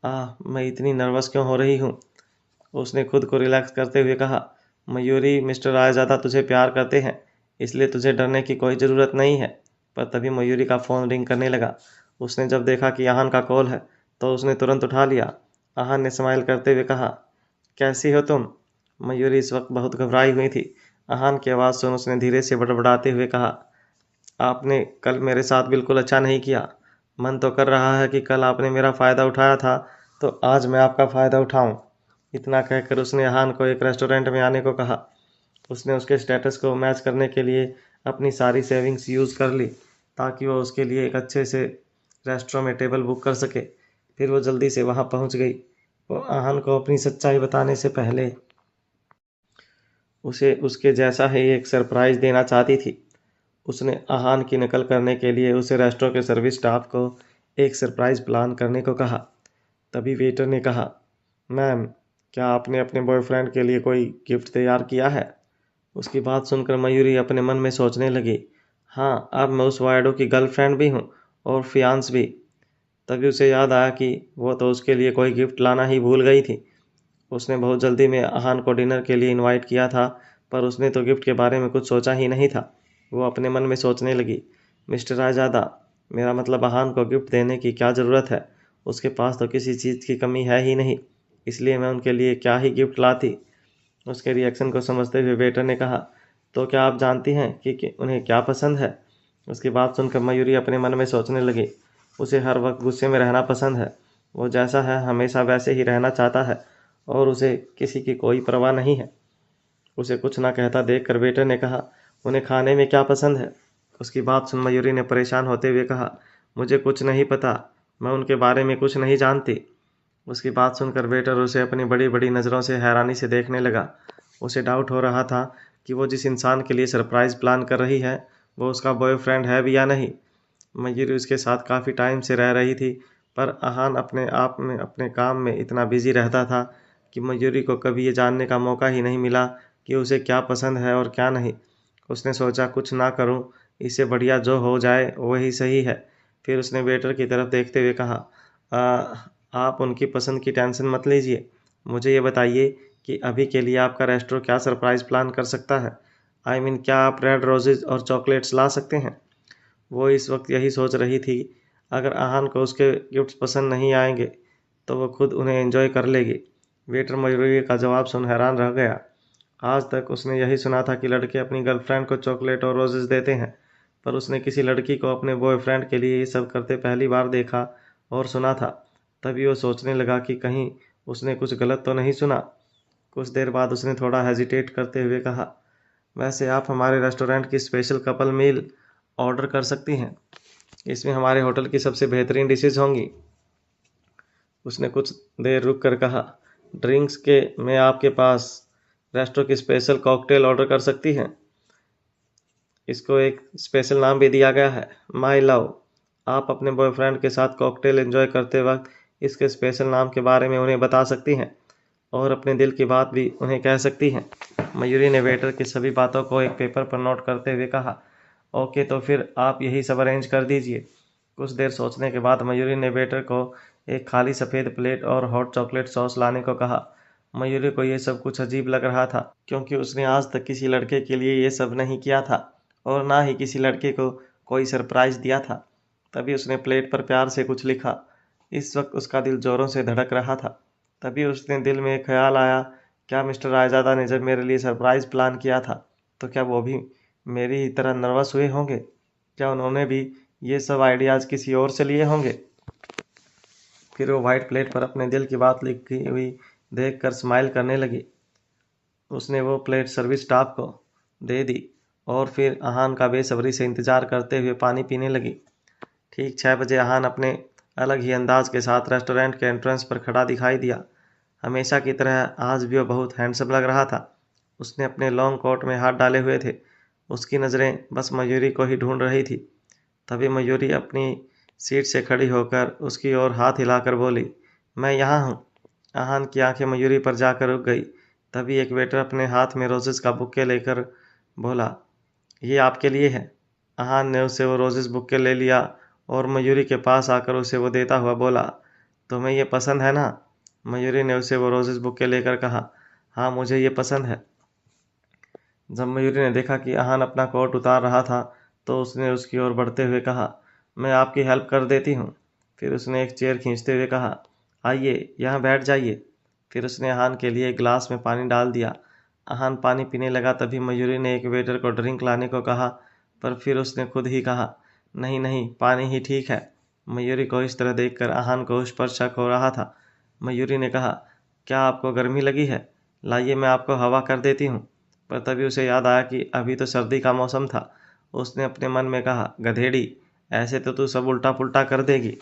मैं इतनी नर्वस क्यों हो रही हूँ। उसने खुद को रिलैक्स करते हुए कहा, मयूरी, मिस्टर रायज़ादा तुझे प्यार करते हैं, इसलिए तुझे डरने की कोई ज़रूरत नहीं है। पर तभी मयूरी का फ़ोन रिंग करने लगा। उसने जब देखा कि आहान का कॉल है तो उसने तुरंत उठा लिया। आहान ने स्माइल करते हुए कहा, कैसी हो तुम। मयूरी इस वक्त बहुत घबराई हुई थी। आहान की आवाज़ सुन उसने धीरे से बड़बड़ाते हुए कहा, आपने कल मेरे साथ बिल्कुल अच्छा नहीं किया। मन तो कर रहा है कि कल आपने मेरा फ़ायदा उठाया था तो आज मैं आपका फ़ायदा उठाऊं। इतना कहकर उसने आहान को एक रेस्टोरेंट में आने को कहा। उसने उसके स्टेटस को मैच करने के लिए अपनी सारी सेविंग्स यूज़ कर ली ताकि वो उसके लिए एक अच्छे से रेस्टोरेंट में टेबल बुक कर सके। फिर वो जल्दी से वहाँ पहुँच गई। वो आहान को अपनी सच्चाई बताने से पहले उसे उसके जैसा ही एक सरप्राइज़ देना चाहती थी। उसने आहान की नकल करने के लिए उसे रेस्टोरेंट के सर्विस स्टाफ को एक सरप्राइज़ प्लान करने को कहा। तभी वेटर ने कहा, मैम, क्या आपने अपने बॉयफ्रेंड के लिए कोई गिफ्ट तैयार किया है। उसकी बात सुनकर मयूरी अपने मन में सोचने लगी, हाँ, अब मैं उस वायडो की गर्लफ्रेंड भी हूँ और फियांस भी। तभी उसे याद आया कि वो तो उसके लिए कोई गिफ्ट लाना ही भूल गई थी। उसने बहुत जल्दी में आहान को डिनर के लिए इनवाइट किया था, पर उसने तो गिफ्ट के बारे में कुछ सोचा ही नहीं था। वो अपने मन में सोचने लगी, मिस्टर रायज़ादा, मेरा मतलब आहान को गिफ्ट देने की क्या ज़रूरत है। उसके पास तो किसी चीज़ की कमी है ही नहीं, इसलिए मैं उनके लिए क्या ही गिफ्ट लाती। उसके रिएक्शन को समझते हुए वेटर ने कहा, तो क्या आप जानती हैं कि उन्हें क्या पसंद है। उसकी बात सुनकर मयूरी अपने मन में सोचने लगी, उसे हर वक्त गुस्से में रहना पसंद है। वो जैसा है हमेशा वैसे ही रहना चाहता है और उसे किसी की कोई परवाह नहीं है। उसे कुछ ना कहता देखकर वेटर ने कहा, उन्हें खाने में क्या पसंद है। उसकी बात सुन मयूरी ने परेशान होते हुए कहा, मुझे कुछ नहीं पता, मैं उनके बारे में कुछ नहीं जानती। उसकी बात सुनकर वेटर उसे अपनी बड़ी बड़ी नज़रों से हैरानी से देखने लगा। उसे डाउट हो रहा था कि वो जिस इंसान के लिए सरप्राइज़ प्लान कर रही है वो उसका बॉयफ्रेंड है भी या नहीं। मयूरी उसके साथ काफ़ी टाइम से रह रही थी, पर आहान अपने आप में अपने काम में इतना बिजी रहता था कि मयूरी को कभी ये जानने का मौका ही नहीं मिला कि उसे क्या पसंद है और क्या नहीं। उसने सोचा कुछ ना करूं, इससे बढ़िया जो हो जाए वही सही है। फिर उसने वेटर की तरफ देखते हुए कहा, आप उनकी पसंद की टेंशन मत लीजिए। मुझे ये बताइए कि अभी के लिए आपका रेस्टोरेंट क्या सरप्राइज़ प्लान कर सकता है। क्या आप रेड रोजेज़ और चॉकलेट्स ला सकते हैं। वो इस वक्त यही सोच रही थी, अगर आहान को उसके गिफ्ट्स पसंद नहीं आएंगे तो वो खुद उन्हें एंजॉय कर लेगी। वेटर मयूरी का जवाब सुन हैरान रह गया। आज तक उसने यही सुना था कि लड़के अपनी गर्लफ्रेंड को चॉकलेट और रोजेज़ देते हैं, पर उसने किसी लड़की को अपने बॉयफ्रेंड के लिए ये सब करते पहली बार देखा और सुना था। तभी वो सोचने लगा कि कहीं उसने कुछ गलत तो नहीं सुना। कुछ देर बाद उसने थोड़ा हेजिटेट करते हुए कहा, वैसे आप हमारे रेस्टोरेंट की स्पेशल कपल मील ऑर्डर कर सकती हैं। इसमें हमारे होटल की सबसे बेहतरीन डिशेज होंगी। उसने कुछ देर रुक कर कहा, ड्रिंक्स के में आपके पास रेस्टो की स्पेशल कॉकटेल ऑर्डर कर सकती हैं। इसको एक स्पेशल नाम भी दिया गया है, माई लव। आप अपने बॉयफ्रेंड के साथ कॉकटेल एंजॉय करते वक्त इसके स्पेशल नाम के बारे में उन्हें बता सकती हैं और अपने दिल की बात भी उन्हें कह सकती हैं। मयूरी ने वेटर की सभी बातों को एक पेपर पर नोट करते हुए कहा, ओके, तो फिर आप यही सब अरेंज कर दीजिए। कुछ देर सोचने के बाद मयूरी ने वेटर को एक खाली सफ़ेद प्लेट और हॉट चॉकलेट सॉस लाने को कहा। मयूरी को ये सब कुछ अजीब लग रहा था क्योंकि उसने आज तक किसी लड़के के लिए ये सब नहीं किया था और ना ही किसी लड़के को कोई सरप्राइज़ दिया था। तभी उसने प्लेट पर प्यार से कुछ लिखा। इस वक्त उसका दिल ज़ोरों से धड़क रहा था। तभी उसने दिल में एक ख्याल आया, क्या मिस्टर रायज़ादा ने जब मेरे लिए सरप्राइज़ प्लान किया था तो क्या वो भी मेरी ही तरह नर्वस हुए होंगे। क्या उन्होंने भी ये सब आइडियाज़ किसी और से लिए होंगे। फिर वो वाइट प्लेट पर अपने दिल की बात लिखी हुई देखकर स्माइल करने लगी। उसने वो प्लेट सर्विस स्टाफ को दे दी और फिर आहान का बेसब्री से इंतज़ार करते हुए पानी पीने लगी। ठीक 6 बजे आहान अपने अलग ही अंदाज के साथ रेस्टोरेंट के एंट्रेंस पर खड़ा दिखाई दिया। हमेशा की तरह आज भी वो बहुत हैंडसम लग रहा था। उसने अपने लॉन्ग कोट में हाथ डाले हुए थे। उसकी नज़रें बस मयूरी को ही ढूंढ रही थी। तभी मयूरी अपनी सीट से खड़ी होकर उसकी ओर हाथ हिलाकर बोली, मैं यहाँ हूँ। आहान की आंखें मयूरी पर जाकर रुक गई। तभी एक वेटर अपने हाथ में रोजेस का बुके लेकर बोला, ये आपके लिए है। आहान ने उसे वो रोजेस बुके ले लिया और मयूरी के पास आकर उसे वो देता हुआ बोला, तुम्हें ये पसंद है ना? मयूरी ने उसे वो रोजेस बुके लेकर कहा, हाँ मुझे ये पसंद है। जब मयूरी ने देखा कि आहान अपना कोट उतार रहा था तो उसने उसकी ओर बढ़ते हुए कहा, मैं आपकी हेल्प कर देती हूँ। फिर उसने एक चेयर खींचते हुए कहा, आइए यहाँ बैठ जाइए। फिर उसने आहान के लिए एक गिलास में पानी डाल दिया। आहान पानी पीने लगा। तभी मयूरी ने एक वेटर को ड्रिंक लाने को कहा, पर फिर उसने खुद ही कहा, नहीं नहीं, पानी ही ठीक है। मयूरी को इस तरह देखकर आहान को उस पर शक हो रहा था। मयूरी ने कहा, क्या आपको गर्मी लगी है? लाइए मैं आपको हवा कर देती हूँ। पर तभी उसे याद आया कि अभी तो सर्दी का मौसम था। उसने अपने मन में कहा, गधेड़ी, ऐसे तो तू सब उल्टा पुल्टा कर देगी।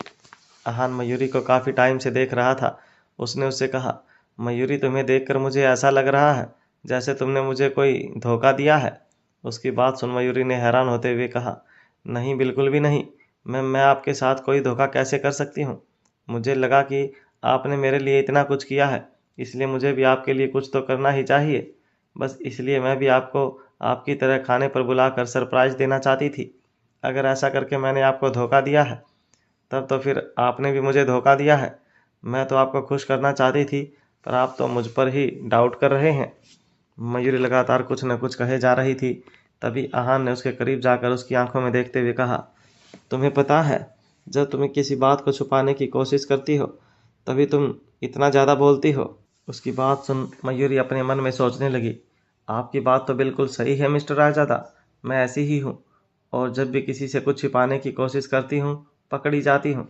आहान मयूरी को काफ़ी टाइम से देख रहा था। उसने उससे कहा, मयूरी, तुम्हें देखकर मुझे ऐसा लग रहा है जैसे तुमने मुझे कोई धोखा दिया है। उसकी बात सुन मयूरी ने हैरान होते हुए कहा, नहीं, बिल्कुल भी नहीं। मैं आपके साथ कोई धोखा कैसे कर सकती हूँ? मुझे लगा कि आपने मेरे लिए इतना कुछ किया है, इसलिए मुझे भी आपके लिए कुछ तो करना ही चाहिए। बस इसलिए मैं भी आपको आपकी तरह खाने पर बुलाकर सरप्राइज़ देना चाहती थी। अगर ऐसा करके मैंने आपको धोखा दिया है, तब तो फिर आपने भी मुझे धोखा दिया है। मैं तो आपको खुश करना चाहती थी, पर आप तो मुझ पर ही डाउट कर रहे हैं। मयूरी लगातार कुछ न कुछ कहे जा रही थी। तभी आहान ने उसके करीब जाकर उसकी आंखों में देखते हुए कहा, तुम्हें पता है, जब तुम्हें किसी बात को छुपाने की कोशिश करती हो तभी तुम इतना ज़्यादा बोलती हो। उसकी बात सुन मयूरी अपने मन में सोचने लगी, आपकी बात तो बिल्कुल सही है मिस्टर रायजादा, मैं ऐसी ही हूँ, और जब भी किसी से कुछ छिपाने की कोशिश करती हूँ पकड़ी जाती हूँ।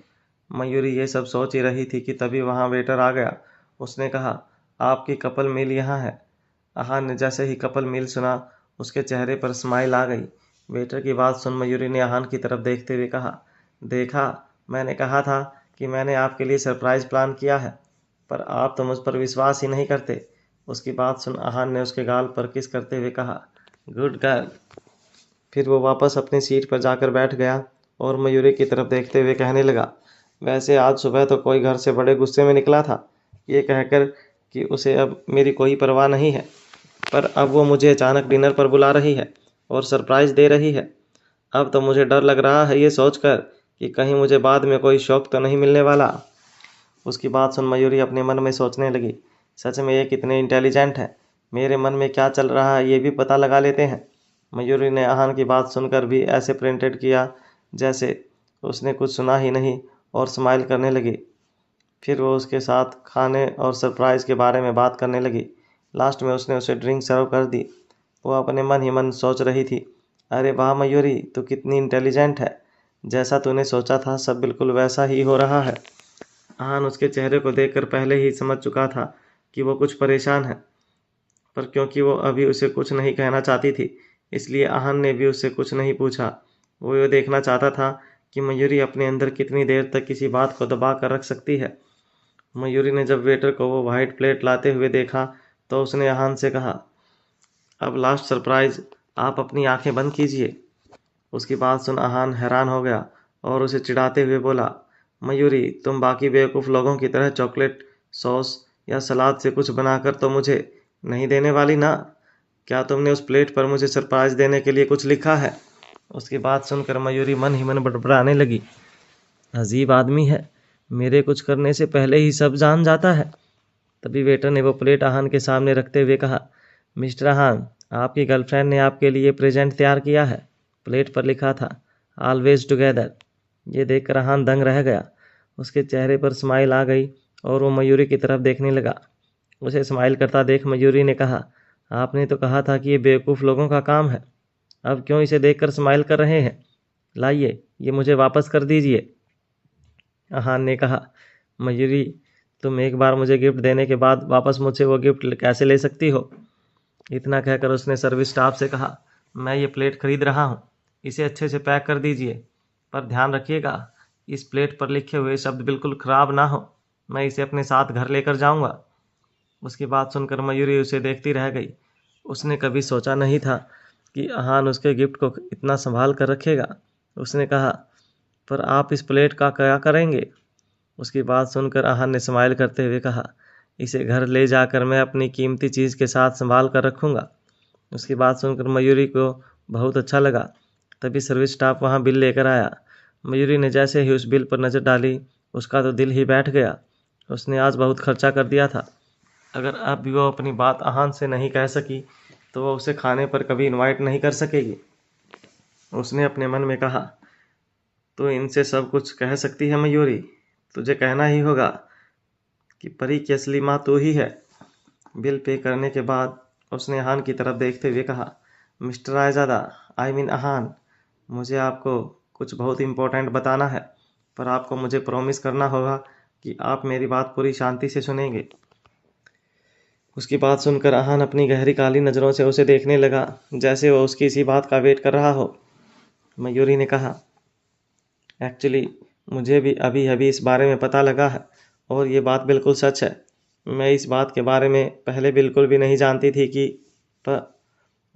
मयूरी ये सब सोच ही रही थी कि तभी वहाँ वेटर आ गया। उसने कहा, आपकी कपल मील यहाँ है। आहान ने जैसे ही कपल मील सुना, उसके चेहरे पर स्माइल आ गई। वेटर की बात सुन मयूरी ने आहान की तरफ देखते हुए कहा, देखा, मैंने कहा था कि मैंने आपके लिए सरप्राइज़ प्लान किया है, पर आप तो मुझ पर विश्वास ही नहीं करते। उसकी बात सुन आहान ने उसके गाल पर किस करते हुए कहा, गुड गर्ल। फिर वो वापस अपनी सीट पर जाकर बैठ गया और मयूरी की तरफ देखते हुए कहने लगा, वैसे आज सुबह तो कोई घर से बड़े गुस्से में निकला था, ये कहकर कि उसे अब मेरी कोई परवाह नहीं है, पर अब वो मुझे अचानक डिनर पर बुला रही है और सरप्राइज़ दे रही है। अब तो मुझे डर लग रहा है ये सोचकर कि कहीं मुझे बाद में कोई शौक तो नहीं मिलने वाला। उसकी बात सुन मयूरी अपने मन में सोचने लगी, सच में ये कितने इंटेलिजेंट है, मेरे मन में क्या चल रहा है ये भी पता लगा लेते हैं। मयूरी ने आहान की बात सुनकर भी ऐसे प्रिंटेड किया जैसे उसने कुछ सुना ही नहीं और स्माइल करने लगी। फिर वो उसके साथ खाने और सरप्राइज़ के बारे में बात करने लगी। लास्ट में उसने उसे ड्रिंक सर्व कर दी। वो अपने मन ही मन सोच रही थी, अरे वाह मयूरी, तू कितनी इंटेलिजेंट है, जैसा तूने सोचा था सब बिल्कुल वैसा ही हो रहा है। आहान उसके चेहरे को देखकर पहले ही समझ चुका था कि वो कुछ परेशान है, पर क्योंकि वो अभी उसे कुछ नहीं कहना चाहती थी, इसलिए आहान ने भी उससे कुछ नहीं पूछा। वो ये देखना चाहता था कि मयूरी अपने अंदर कितनी देर तक किसी बात को दबा कर रख सकती है। मयूरी ने जब वेटर को वो वाइट प्लेट लाते हुए देखा तो उसने आहान से कहा, अब लास्ट सरप्राइज़, आप अपनी आंखें बंद कीजिए। उसकी बात सुन आहान हैरान हो गया और उसे चिढ़ाते हुए बोला, मयूरी, तुम बाकी बेवकूफ़ लोगों की तरह चॉकलेट सॉस या सलाद से कुछ बनाकर तो मुझे नहीं देने वाली ना? क्या तुमने उस प्लेट पर मुझे सरप्राइज़ देने के लिए कुछ लिखा है? उसकी बात सुनकर मयूरी मन ही मन बड़बड़ाने लगी, अजीब आदमी है, मेरे कुछ करने से पहले ही सब जान जाता है। तभी वेटर ने वो प्लेट आहान के सामने रखते हुए कहा, मिस्टर आहान, आपकी गर्लफ्रेंड ने आपके लिए प्रेजेंट तैयार किया है। प्लेट पर लिखा था, ऑलवेज टुगेदर। ये देखकर आहान दंग रह गया। उसके चेहरे पर स्माइल आ गई और वो मयूरी की तरफ देखने लगा। उसे स्माइल करता देख मयूरी ने कहा, आपने तो कहा था कि ये बेवकूफ़ लोगों का काम है, अब क्यों इसे देखकर स्माइल कर रहे हैं? लाइए, ये मुझे वापस कर दीजिए। आहान ने कहा, मयूरी, तुम एक बार मुझे गिफ्ट देने के बाद वापस मुझसे वो गिफ्ट कैसे ले सकती हो? इतना कहकर उसने सर्विस स्टाफ से कहा, मैं ये प्लेट खरीद रहा हूँ, इसे अच्छे से पैक कर दीजिए, पर ध्यान रखिएगा इस प्लेट पर लिखे हुए शब्द बिल्कुल ख़राब ना हो, मैं इसे अपने साथ घर लेकर जाऊँगा। उसकी बात सुनकर मयूरी उसे देखती रह गई। उसने कभी सोचा नहीं था कि आहान उसके गिफ्ट को इतना संभाल कर रखेगा। उसने कहा, पर आप इस प्लेट का क्या करेंगे? उसकी बात सुनकर आहान ने स्माइल करते हुए कहा, इसे घर ले जाकर मैं अपनी कीमती चीज़ के साथ संभाल कर रखूँगा। उसकी बात सुनकर मयूरी को बहुत अच्छा लगा। तभी सर्विस स्टाफ वहाँ बिल लेकर आया। मयूरी ने जैसे ही उस बिल पर नज़र डाली, उसका तो दिल ही बैठ गया। उसने आज बहुत खर्चा कर दिया था। अगर अब भी वो अपनी बात आहान से नहीं कह सकी तो वो उसे खाने पर कभी इनवाइट नहीं कर सकेगी। उसने अपने मन में कहा, तो इनसे सब कुछ कह सकती है मयूरी, तुझे कहना ही होगा कि परी की असली माँ तू ही है। बिल पे करने के बाद उसने आहान की तरफ देखते हुए कहा, मिस्टर रायजादा, आई मीन आहान, मुझे आपको कुछ बहुत इम्पोर्टेंट बताना है, पर आपको मुझे प्रॉमिस करना होगा कि आप मेरी बात पूरी शांति से सुनेंगे। उसकी बात सुनकर आहान अपनी गहरी काली नज़रों से उसे देखने लगा, जैसे वो उसकी इसी बात का वेट कर रहा हो। मयूरी ने कहा, एक्चुअली मुझे भी अभी अभी इस बारे में पता लगा है और ये बात बिल्कुल सच है। मैं इस बात के बारे में पहले बिल्कुल भी नहीं जानती थी कि पर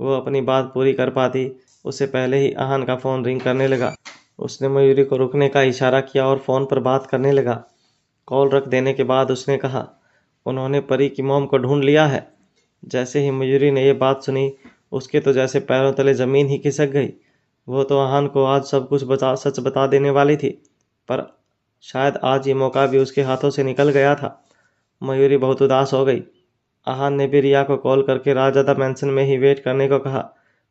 वो अपनी बात पूरी कर पाती। उससे पहले ही आहान का फ़ोन रिंग करने लगा। उसने मयूरी को रुकने का इशारा किया और फ़ोन पर बात करने लगा। कॉल रख देने के बाद उसने कहा, उन्होंने परी की मॉम को ढूंढ लिया है। जैसे ही मयूरी ने ये बात सुनी, उसके तो जैसे पैरों तले ज़मीन ही खिसक गई। वो तो आहान को आज सब कुछ सच बता देने वाली थी, पर शायद आज ये मौका भी उसके हाथों से निकल गया था। मयूरी बहुत उदास हो गई। आहान ने भी रिया को कॉल करके राजदादा मैंसन में ही वेट करने को कहा।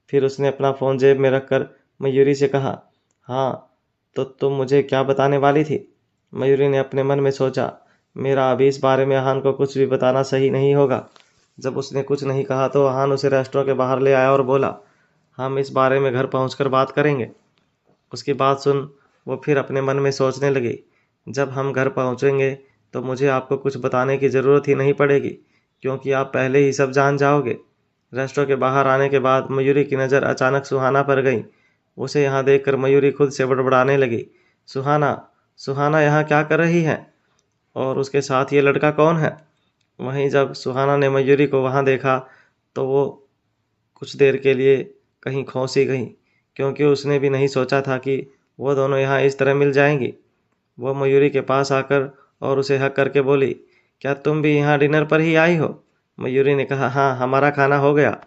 फिर उसने अपना फ़ोन जेब में रखकर मयूरी से कहा, हाँ तो तुम मुझे क्या बताने वाली थी? मयूरी ने अपने मन में सोचा, मेरा अभी इस बारे में आहान को कुछ भी बताना सही नहीं होगा। जब उसने कुछ नहीं कहा तो आहान उसे रेस्टोरेंट के बाहर ले आया और बोला, हम इस बारे में घर पहुंचकर बात करेंगे। उसकी बात सुन वो फिर अपने मन में सोचने लगी, जब हम घर पहुंचेंगे तो मुझे आपको कुछ बताने की ज़रूरत ही नहीं पड़ेगी, क्योंकि आप पहले ही सब जान जाओगे। रेस्टोरेंट के बाहर आने के बाद मयूरी की नज़र अचानक सुहाना पर गई। उसे यहाँ देखकर मयूरी खुद से बड़बड़ाने लगी, सुहाना, सुहाना यहाँ क्या कर रही है? और उसके साथ ये लड़का कौन है? वहीं जब सुहाना ने मयूरी को वहाँ देखा तो वो कुछ देर के लिए कहीं खौंस ही गई, क्योंकि उसने भी नहीं सोचा था कि वो दोनों यहाँ इस तरह मिल जाएंगी। वो मयूरी के पास आकर और उसे हक करके बोली, क्या तुम भी यहाँ डिनर पर ही आई हो? मयूरी ने कहा, हाँ हमारा खाना हो गया।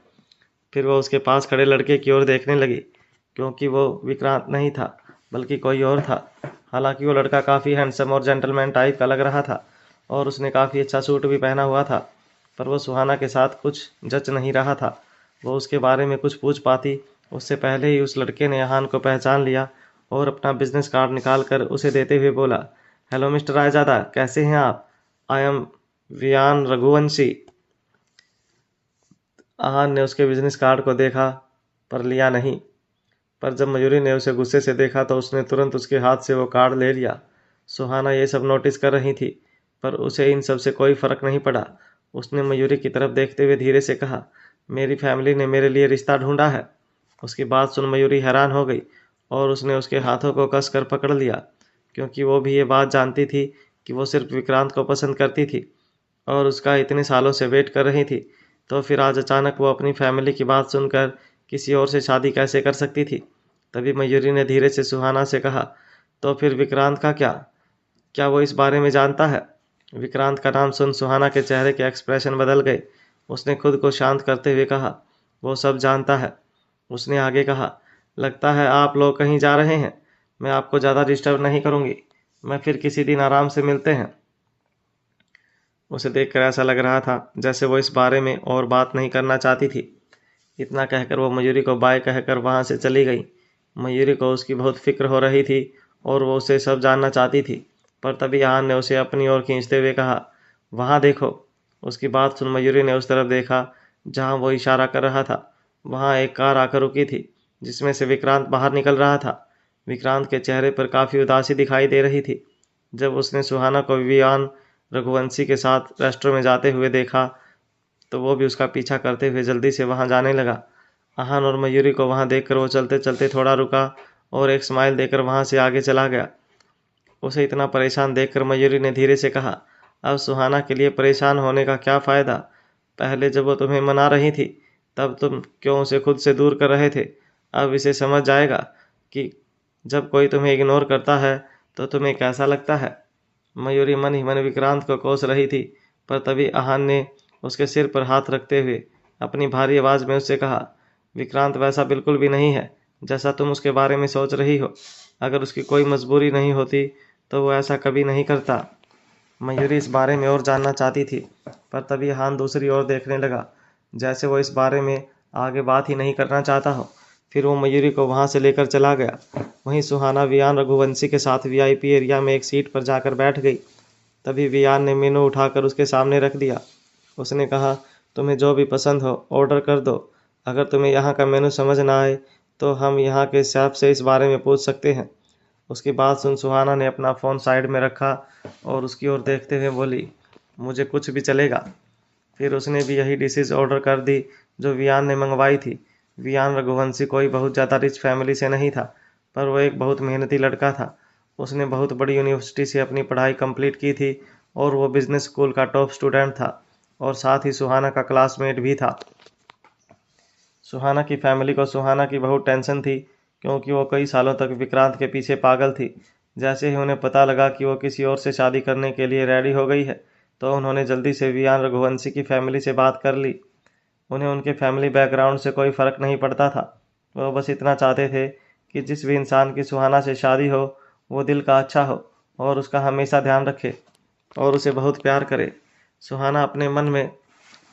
फिर वो उसके पास खड़े लड़के की ओर देखने लगी, क्योंकि वो विक्रांत नहीं था बल्कि कोई और था। हालांकि वो लड़का काफ़ी हैंडसम और जेंटलमैन टाइप का लग रहा था और उसने काफ़ी अच्छा सूट भी पहना हुआ था, पर वो सुहाना के साथ कुछ जच नहीं रहा था। वो उसके बारे में कुछ पूछ पाती उससे पहले ही उस लड़के ने आहान को पहचान लिया और अपना बिजनेस कार्ड निकाल कर उसे देते हुए बोला, हेलो मिस्टर रायजादा, कैसे हैं आप? I am Viaan Raghuvanshi. आहान ने उसके बिजनेस कार्ड को देखा पर लिया नहीं, पर जब मयूरी ने उसे गुस्से से देखा तो उसने तुरंत उसके हाथ से वो कार्ड ले लिया। सुहाना ये सब नोटिस कर रही थी, पर उसे इन सब से कोई फर्क नहीं पड़ा। उसने मयूरी की तरफ देखते हुए धीरे से कहा, मेरी फैमिली ने मेरे लिए रिश्ता ढूंढा है। उसकी बात सुन मयूरी हैरान हो गई और उसने उसके हाथों को कसकर पकड़ लिया, क्योंकि वो भी ये बात जानती थी कि वो सिर्फ विक्रांत को पसंद करती थी और उसका इतने सालों से वेट कर रही थी। तो फिर आज अचानक वो अपनी फैमिली की बात सुनकर किसी और से शादी कैसे कर सकती थी? तभी मयूरी ने धीरे से सुहाना से कहा, तो फिर विक्रांत का क्या? क्या वो इस बारे में जानता है? विक्रांत का नाम सुन सुहाना के चेहरे के एक्सप्रेशन बदल गए। उसने खुद को शांत करते हुए कहा, वो सब जानता है। उसने आगे कहा, लगता है आप लोग कहीं जा रहे हैं। मैं आपको ज़्यादा डिस्टर्ब नहीं करूँगी, मैं फिर किसी दिन आराम से मिलते हैं। उसे देखकर ऐसा लग रहा था जैसे वो इस बारे में और बात नहीं करना चाहती थी। इतना कहकर वो मयूरी को बाय कहकर वहाँ से चली गई। मयूरी को उसकी बहुत फिक्र हो रही थी और वो उसे सब जानना चाहती थी, पर तभी आहान ने उसे अपनी ओर खींचते हुए कहा, वहाँ देखो। उसकी बात सुन मयूरी ने उस तरफ देखा जहाँ वो इशारा कर रहा था। वहाँ एक कार आकर रुकी थी, जिसमें से विक्रांत बाहर निकल रहा था। विक्रांत के चेहरे पर काफ़ी उदासी दिखाई दे रही थी। जब उसने सुहाना को विवियान रघुवंशी के साथ रेस्टोरेंट में जाते हुए देखा तो वो भी उसका पीछा करते हुए जल्दी से वहाँ जाने लगा। आहान और मयूरी को वहाँ देखकर वो चलते चलते थोड़ा रुका और एक स्माइल देकर वहाँ से आगे चला गया। उसे इतना परेशान देखकर मयूरी ने धीरे से कहा, अब सुहाना के लिए परेशान होने का क्या फ़ायदा? पहले जब वो तुम्हें मना रही थी तब तुम क्यों उसे खुद से दूर कर रहे थे? अब इसे समझ जाएगा कि जब कोई तुम्हें इग्नोर करता है तो तुम्हें कैसा लगता है। मयूरी मन ही मन विक्रांत को कोस रही थी, पर तभी आहान ने उसके सिर पर हाथ रखते हुए अपनी भारी आवाज में उससे कहा, विक्रांत वैसा बिल्कुल भी नहीं है जैसा तुम उसके बारे में सोच रही हो। अगर उसकी कोई मजबूरी नहीं होती तो वो ऐसा कभी नहीं करता। मयूरी इस बारे में और जानना चाहती थी, पर तभी आहान दूसरी ओर देखने लगा, जैसे वो इस बारे में आगे बात ही नहीं करना चाहता हो। फिर वो मयूरी को वहां से लेकर चला गया। वहीं सुहाना वियान रघुवंशी के साथ वीआईपी एरिया में एक सीट पर जाकर बैठ गई। तभी वियान ने मेनू उठाकर उसके सामने रख दिया। उसने कहा, तुम्हें जो भी पसंद हो ऑर्डर कर दो। अगर तुम्हें यहाँ का मेनू समझ ना आए तो हम यहाँ के शेफ से इस बारे में पूछ सकते हैं। उसकी बात सुन सुहाना ने अपना फ़ोन साइड में रखा और उसकी ओर देखते हुए बोली, मुझे कुछ भी चलेगा। फिर उसने भी यही डिशेज ऑर्डर कर दी जो वियान ने मंगवाई थी। वियान रघुवंशी कोई बहुत ज़्यादा रिच फैमिली से नहीं था, पर वो एक बहुत मेहनती लड़का था। उसने बहुत बड़ी यूनिवर्सिटी से अपनी पढ़ाई कंप्लीट की थी और वो बिजनेस स्कूल का टॉप स्टूडेंट था और साथ ही सुहाना का क्लासमेट भी था। सुहाना की फैमिली को सुहाना की बहुत टेंशन थी, क्योंकि वो कई सालों तक विक्रांत के पीछे पागल थी। जैसे ही उन्हें पता लगा कि वो किसी और से शादी करने के लिए रेडी हो गई है, तो उन्होंने जल्दी से वियान रघुवंशी की फैमिली से बात कर ली। उन्हें उनके फैमिली बैकग्राउंड से कोई फ़र्क नहीं पड़ता था। वो बस इतना चाहते थे कि जिस भी इंसान की सुहाना से शादी हो वो दिल का अच्छा हो और उसका हमेशा ध्यान रखे और उसे बहुत प्यार करे। सुहाना अपने मन में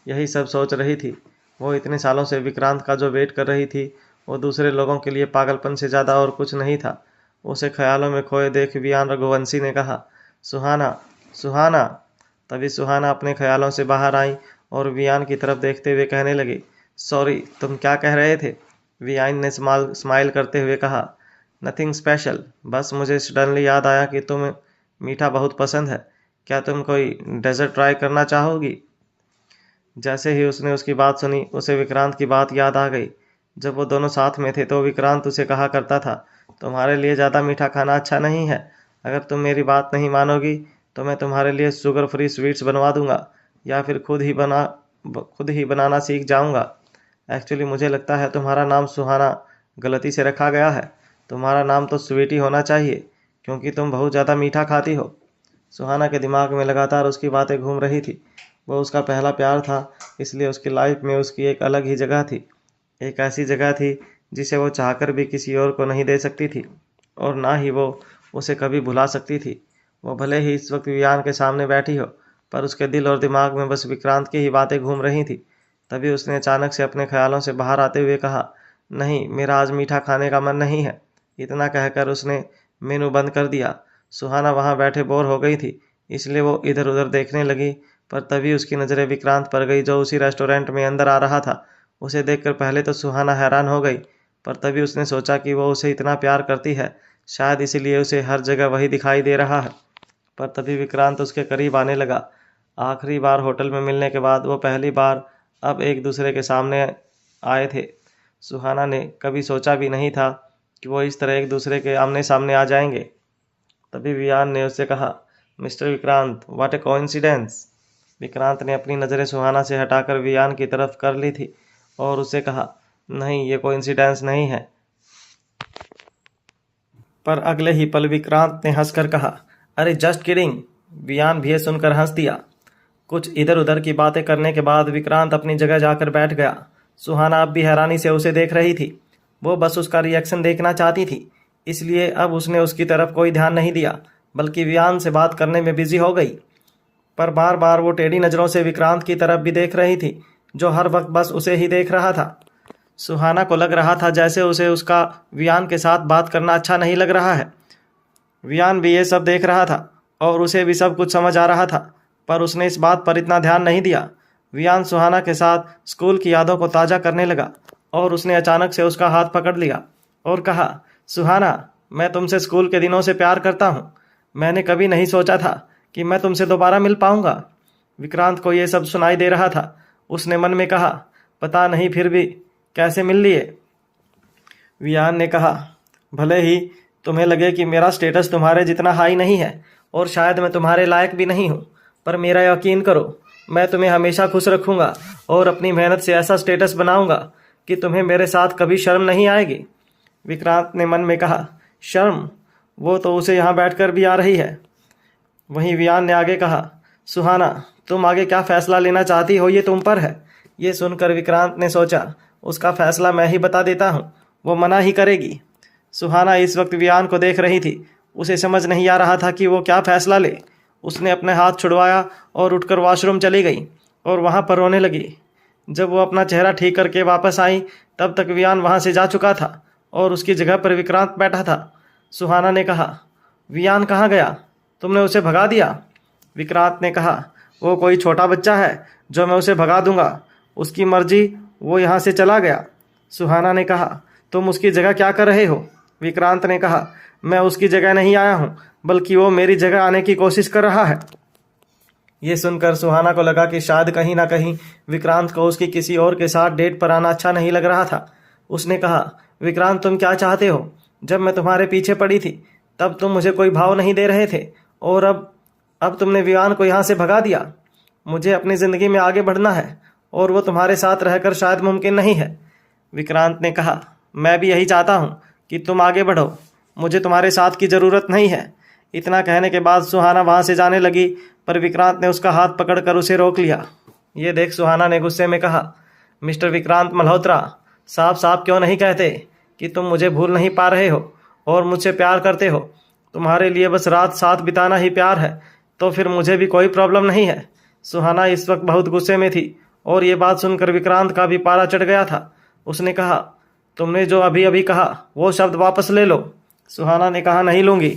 यही सब सोच रही थी। वो इतने सालों से विक्रांत का जो वेट कर रही थी वो दूसरे लोगों के लिए पागलपन से ज़्यादा और कुछ नहीं था। उसे ख्यालों में खोए देख वियान रघुवंशी ने कहा, सुहाना, सुहाना। तभी सुहाना अपने ख्यालों से बाहर आई और वियान की तरफ देखते हुए कहने लगी, सॉरी, तुम क्या कह रहे थे? वियान ने स्माइल करते हुए कहा, नथिंग स्पेशल, बस मुझे सडनली याद आया कि तुम्हें मीठा बहुत पसंद है। क्या तुम कोई डेजर्ट ट्राई करना चाहोगी? जैसे ही उसने उसकी बात सुनी उसे विक्रांत की बात याद आ गई। जब वो दोनों साथ में थे तो विक्रांत उसे कहा करता था, तुम्हारे लिए ज़्यादा मीठा खाना अच्छा नहीं है। अगर तुम मेरी बात नहीं मानोगी तो मैं तुम्हारे लिए शुगर फ्री स्वीट्स बनवा दूंगा या फिर खुद ही बनाना सीख जाऊंगा। एक्चुअली मुझे लगता है तुम्हारा नाम सुहाना गलती से रखा गया है। तुम्हारा नाम तो स्वीटी होना चाहिए, क्योंकि तुम बहुत ज़्यादा मीठा खाती हो। सुहाना के दिमाग में लगातार उसकी बातें घूम रही थी। वो उसका पहला प्यार था, इसलिए उसकी लाइफ में उसकी एक अलग ही जगह थी। एक ऐसी जगह थी जिसे वो चाहकर भी किसी और को नहीं दे सकती थी और ना ही वो उसे कभी भुला सकती थी। वो भले ही इस वक्त वियान के सामने बैठी हो, पर उसके दिल और दिमाग में बस विक्रांत की ही बातें घूम रही थी। तभी उसने अचानक से अपने ख्यालों से बाहर आते हुए कहा, नहीं, मेरा आज मीठा खाने का मन नहीं है। इतना कहकर उसने मेनू बंद कर दिया। सुहाना वहाँ बैठे बोर हो गई थी, इसलिए वो इधर उधर देखने लगी, पर तभी उसकी नज़रें विक्रांत पर गई जो उसी रेस्टोरेंट में अंदर आ रहा था। उसे देखकर पहले तो सुहाना हैरान हो गई, पर तभी उसने सोचा कि वो उसे इतना प्यार करती है, शायद इसीलिए उसे हर जगह वही दिखाई दे रहा है। पर तभी विक्रांत उसके करीब आने लगा। आखिरी बार होटल में मिलने के बाद वो पहली बार अब एक दूसरे के सामने आए थे। सुहाना ने कभी सोचा भी नहीं था कि वो इस तरह एक दूसरे के आमने सामने आ जाएंगे। तभी वियान ने उससे कहा, mister Vikrant, what A coincidence. Vikrant ने अपनी नज़रें सुहाना से हटाकर वियान की तरफ कर ली थी और उससे कहा, नहीं, ये कोइंसिडेंस नहीं है। पर अगले ही पल विक्रांत ने हंसकर कहा, अरे जस्ट किडिंग। वियान भी ये सुनकर हंस दिया। कुछ इधर उधर की बातें करने के बाद विक्रांत अपनी जगह जाकर बैठ गया। सुहाना अब भी हैरानी से उसे देख रही थी। वो बस उसका रिएक्शन देखना चाहती थी, इसलिए अब उसने उसकी तरफ कोई ध्यान नहीं दिया, बल्कि वियान से बात करने में बिजी हो गई। पर बार बार वो टेढ़ी नज़रों से विक्रांत की तरफ भी देख रही थी, जो हर वक्त बस उसे ही देख रहा था। सुहाना को लग रहा था जैसे उसे उसका वियान के साथ बात करना अच्छा नहीं लग रहा है। वियान भी ये सब देख रहा था और उसे भी सब कुछ समझ आ रहा था, पर उसने इस बात पर इतना ध्यान नहीं दिया। वियान सुहाना के साथ स्कूल की यादों को ताज़ा करने लगा और उसने अचानक से उसका हाथ पकड़ लिया और कहा, सुहाना, मैं तुमसे स्कूल के दिनों से प्यार करता हूँ। मैंने कभी नहीं सोचा था कि मैं तुमसे दोबारा मिल पाऊंगा। विक्रांत को यह सब सुनाई दे रहा था। उसने मन में कहा, पता नहीं फिर भी कैसे मिल लिए। वियान ने कहा, भले ही तुम्हें लगे कि मेरा स्टेटस तुम्हारे जितना हाई नहीं है और शायद मैं तुम्हारे लायक भी नहीं हूँ, पर मेरा यकीन करो, मैं तुम्हें हमेशा खुश रखूँगा और अपनी मेहनत से ऐसा स्टेटस बनाऊँगा कि तुम्हें मेरे साथ कभी शर्म नहीं आएगी। विक्रांत ने मन में कहा, शर्म? वो तो उसे यहाँ बैठकर भी आ रही है। वहीं वियान ने आगे कहा, सुहाना, तुम आगे क्या फैसला लेना चाहती हो ये तुम पर है। ये सुनकर विक्रांत ने सोचा, उसका फैसला मैं ही बता देता हूँ, वो मना ही करेगी। सुहाना इस वक्त वियान को देख रही थी। उसे समझ नहीं आ रहा था कि वो क्या फैसला ले। उसने अपने हाथ छुड़वाया और उठकर वॉशरूम चली गई और वहाँ पर रोने लगी। जब वो अपना चेहरा ठीक करके वापस आई तब तक वियान वहाँ से जा चुका था और उसकी जगह पर विक्रांत बैठा था। सुहाना ने कहा, वियान कहाँ गया? तुमने उसे भगा दिया? विक्रांत ने कहा, वो कोई छोटा बच्चा है जो मैं उसे भगा दूंगा, उसकी मर्जी, वो यहाँ से चला गया। सुहाना ने कहा, तुम उसकी जगह क्या कर रहे हो? विक्रांत ने कहा, मैं उसकी जगह नहीं आया हूँ, बल्कि वो मेरी जगह आने की कोशिश कर रहा है। ये सुनकर सुहाना को लगा कि शायद कहीं ना कहीं विक्रांत को उसकी किसी और के साथ डेट पर आना अच्छा नहीं लग रहा था। उसने कहा, विक्रांत, तुम क्या चाहते हो? जब मैं तुम्हारे पीछे पड़ी थी तब तुम मुझे कोई भाव नहीं दे रहे थे और अब तुमने वियान को यहाँ से भगा दिया। मुझे अपनी ज़िंदगी में आगे बढ़ना है और वो तुम्हारे साथ रहकर शायद मुमकिन नहीं है। विक्रांत ने कहा, मैं भी यही चाहता हूँ कि तुम आगे बढ़ो, मुझे तुम्हारे साथ की ज़रूरत नहीं है। इतना कहने के बाद सुहाना वहाँ से जाने लगी, पर विक्रांत ने उसका हाथ पकड़कर उसे रोक लिया। ये देख सुहाना ने गुस्से में कहा, मिस्टर विक्रांत मल्होत्रा, साफ साफ क्यों नहीं कहते कि तुम मुझे भूल नहीं पा रहे हो और मुझसे प्यार करते हो? तुम्हारे लिए बस रात साथ बिताना ही प्यार है तो फिर मुझे भी कोई प्रॉब्लम नहीं है। सुहाना इस वक्त बहुत गुस्से में थी और ये बात सुनकर विक्रांत का भी पारा चढ़ गया था। उसने कहा, तुमने जो अभी अभी कहा वो शब्द वापस ले लो। सुहाना ने कहा, नहीं लूँगी।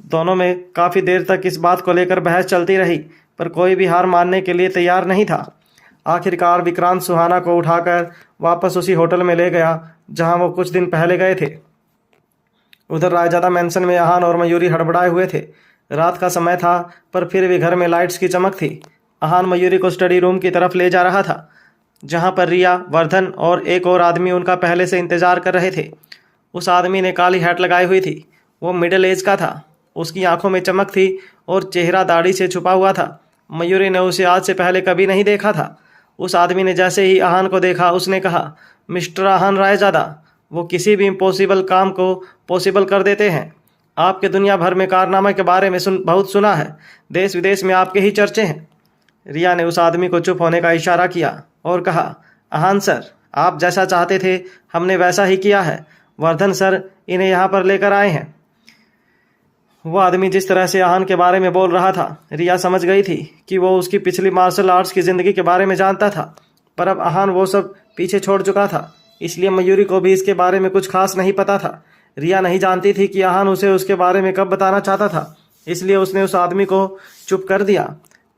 दोनों में काफ़ी देर तक इस बात को लेकर बहस चलती रही, पर कोई भी हार मानने के लिए तैयार नहीं था। आखिरकार विक्रांत सुहाना को उठाकर वापस उसी होटल में ले गया जहां वो कुछ दिन पहले गए थे। उधर रायजादा मैंसन में आहान और मयूरी हड़बड़ाए हुए थे। रात का समय था पर फिर भी घर में लाइट्स की चमक थी। आहान मयूरी को स्टडी रूम की तरफ ले जा रहा था जहां पर रिया, वर्धन और एक और आदमी उनका पहले से इंतजार कर रहे थे। उस आदमी ने काली हैट लगाई हुई थी। वो मिडिल एज का था। उसकी आंखों में चमक थी और चेहरा दाढ़ी से छुपा हुआ था। मयूरी ने उसे आज से पहले कभी नहीं देखा था। उस आदमी ने जैसे ही आहान को देखा उसने कहा, मिस्टर आहान रायजादा, वो किसी भी इम्पॉसिबल काम को पॉसिबल कर देते हैं। आपके दुनिया भर में कारनामा के बारे में बहुत सुना है। देश विदेश में आपके ही चर्चे हैं। रिया ने उस आदमी को चुप होने का इशारा किया और कहा, आहान सर, आप जैसा चाहते थे हमने वैसा ही किया है। वर्धन सर इन्हें यहाँ पर लेकर आए हैं। वो आदमी जिस तरह से आहान के बारे में बोल रहा था, रिया समझ गई थी कि वो उसकी पिछली मार्शल आर्ट्स की ज़िंदगी के बारे में जानता था, पर अब आहान वो सब पीछे छोड़ चुका था। इसलिए मयूरी को भी इसके बारे में कुछ खास नहीं पता था। रिया नहीं जानती थी कि आहान उसे उसके बारे में कब बताना चाहता था, इसलिए उसने उस आदमी को चुप कर दिया।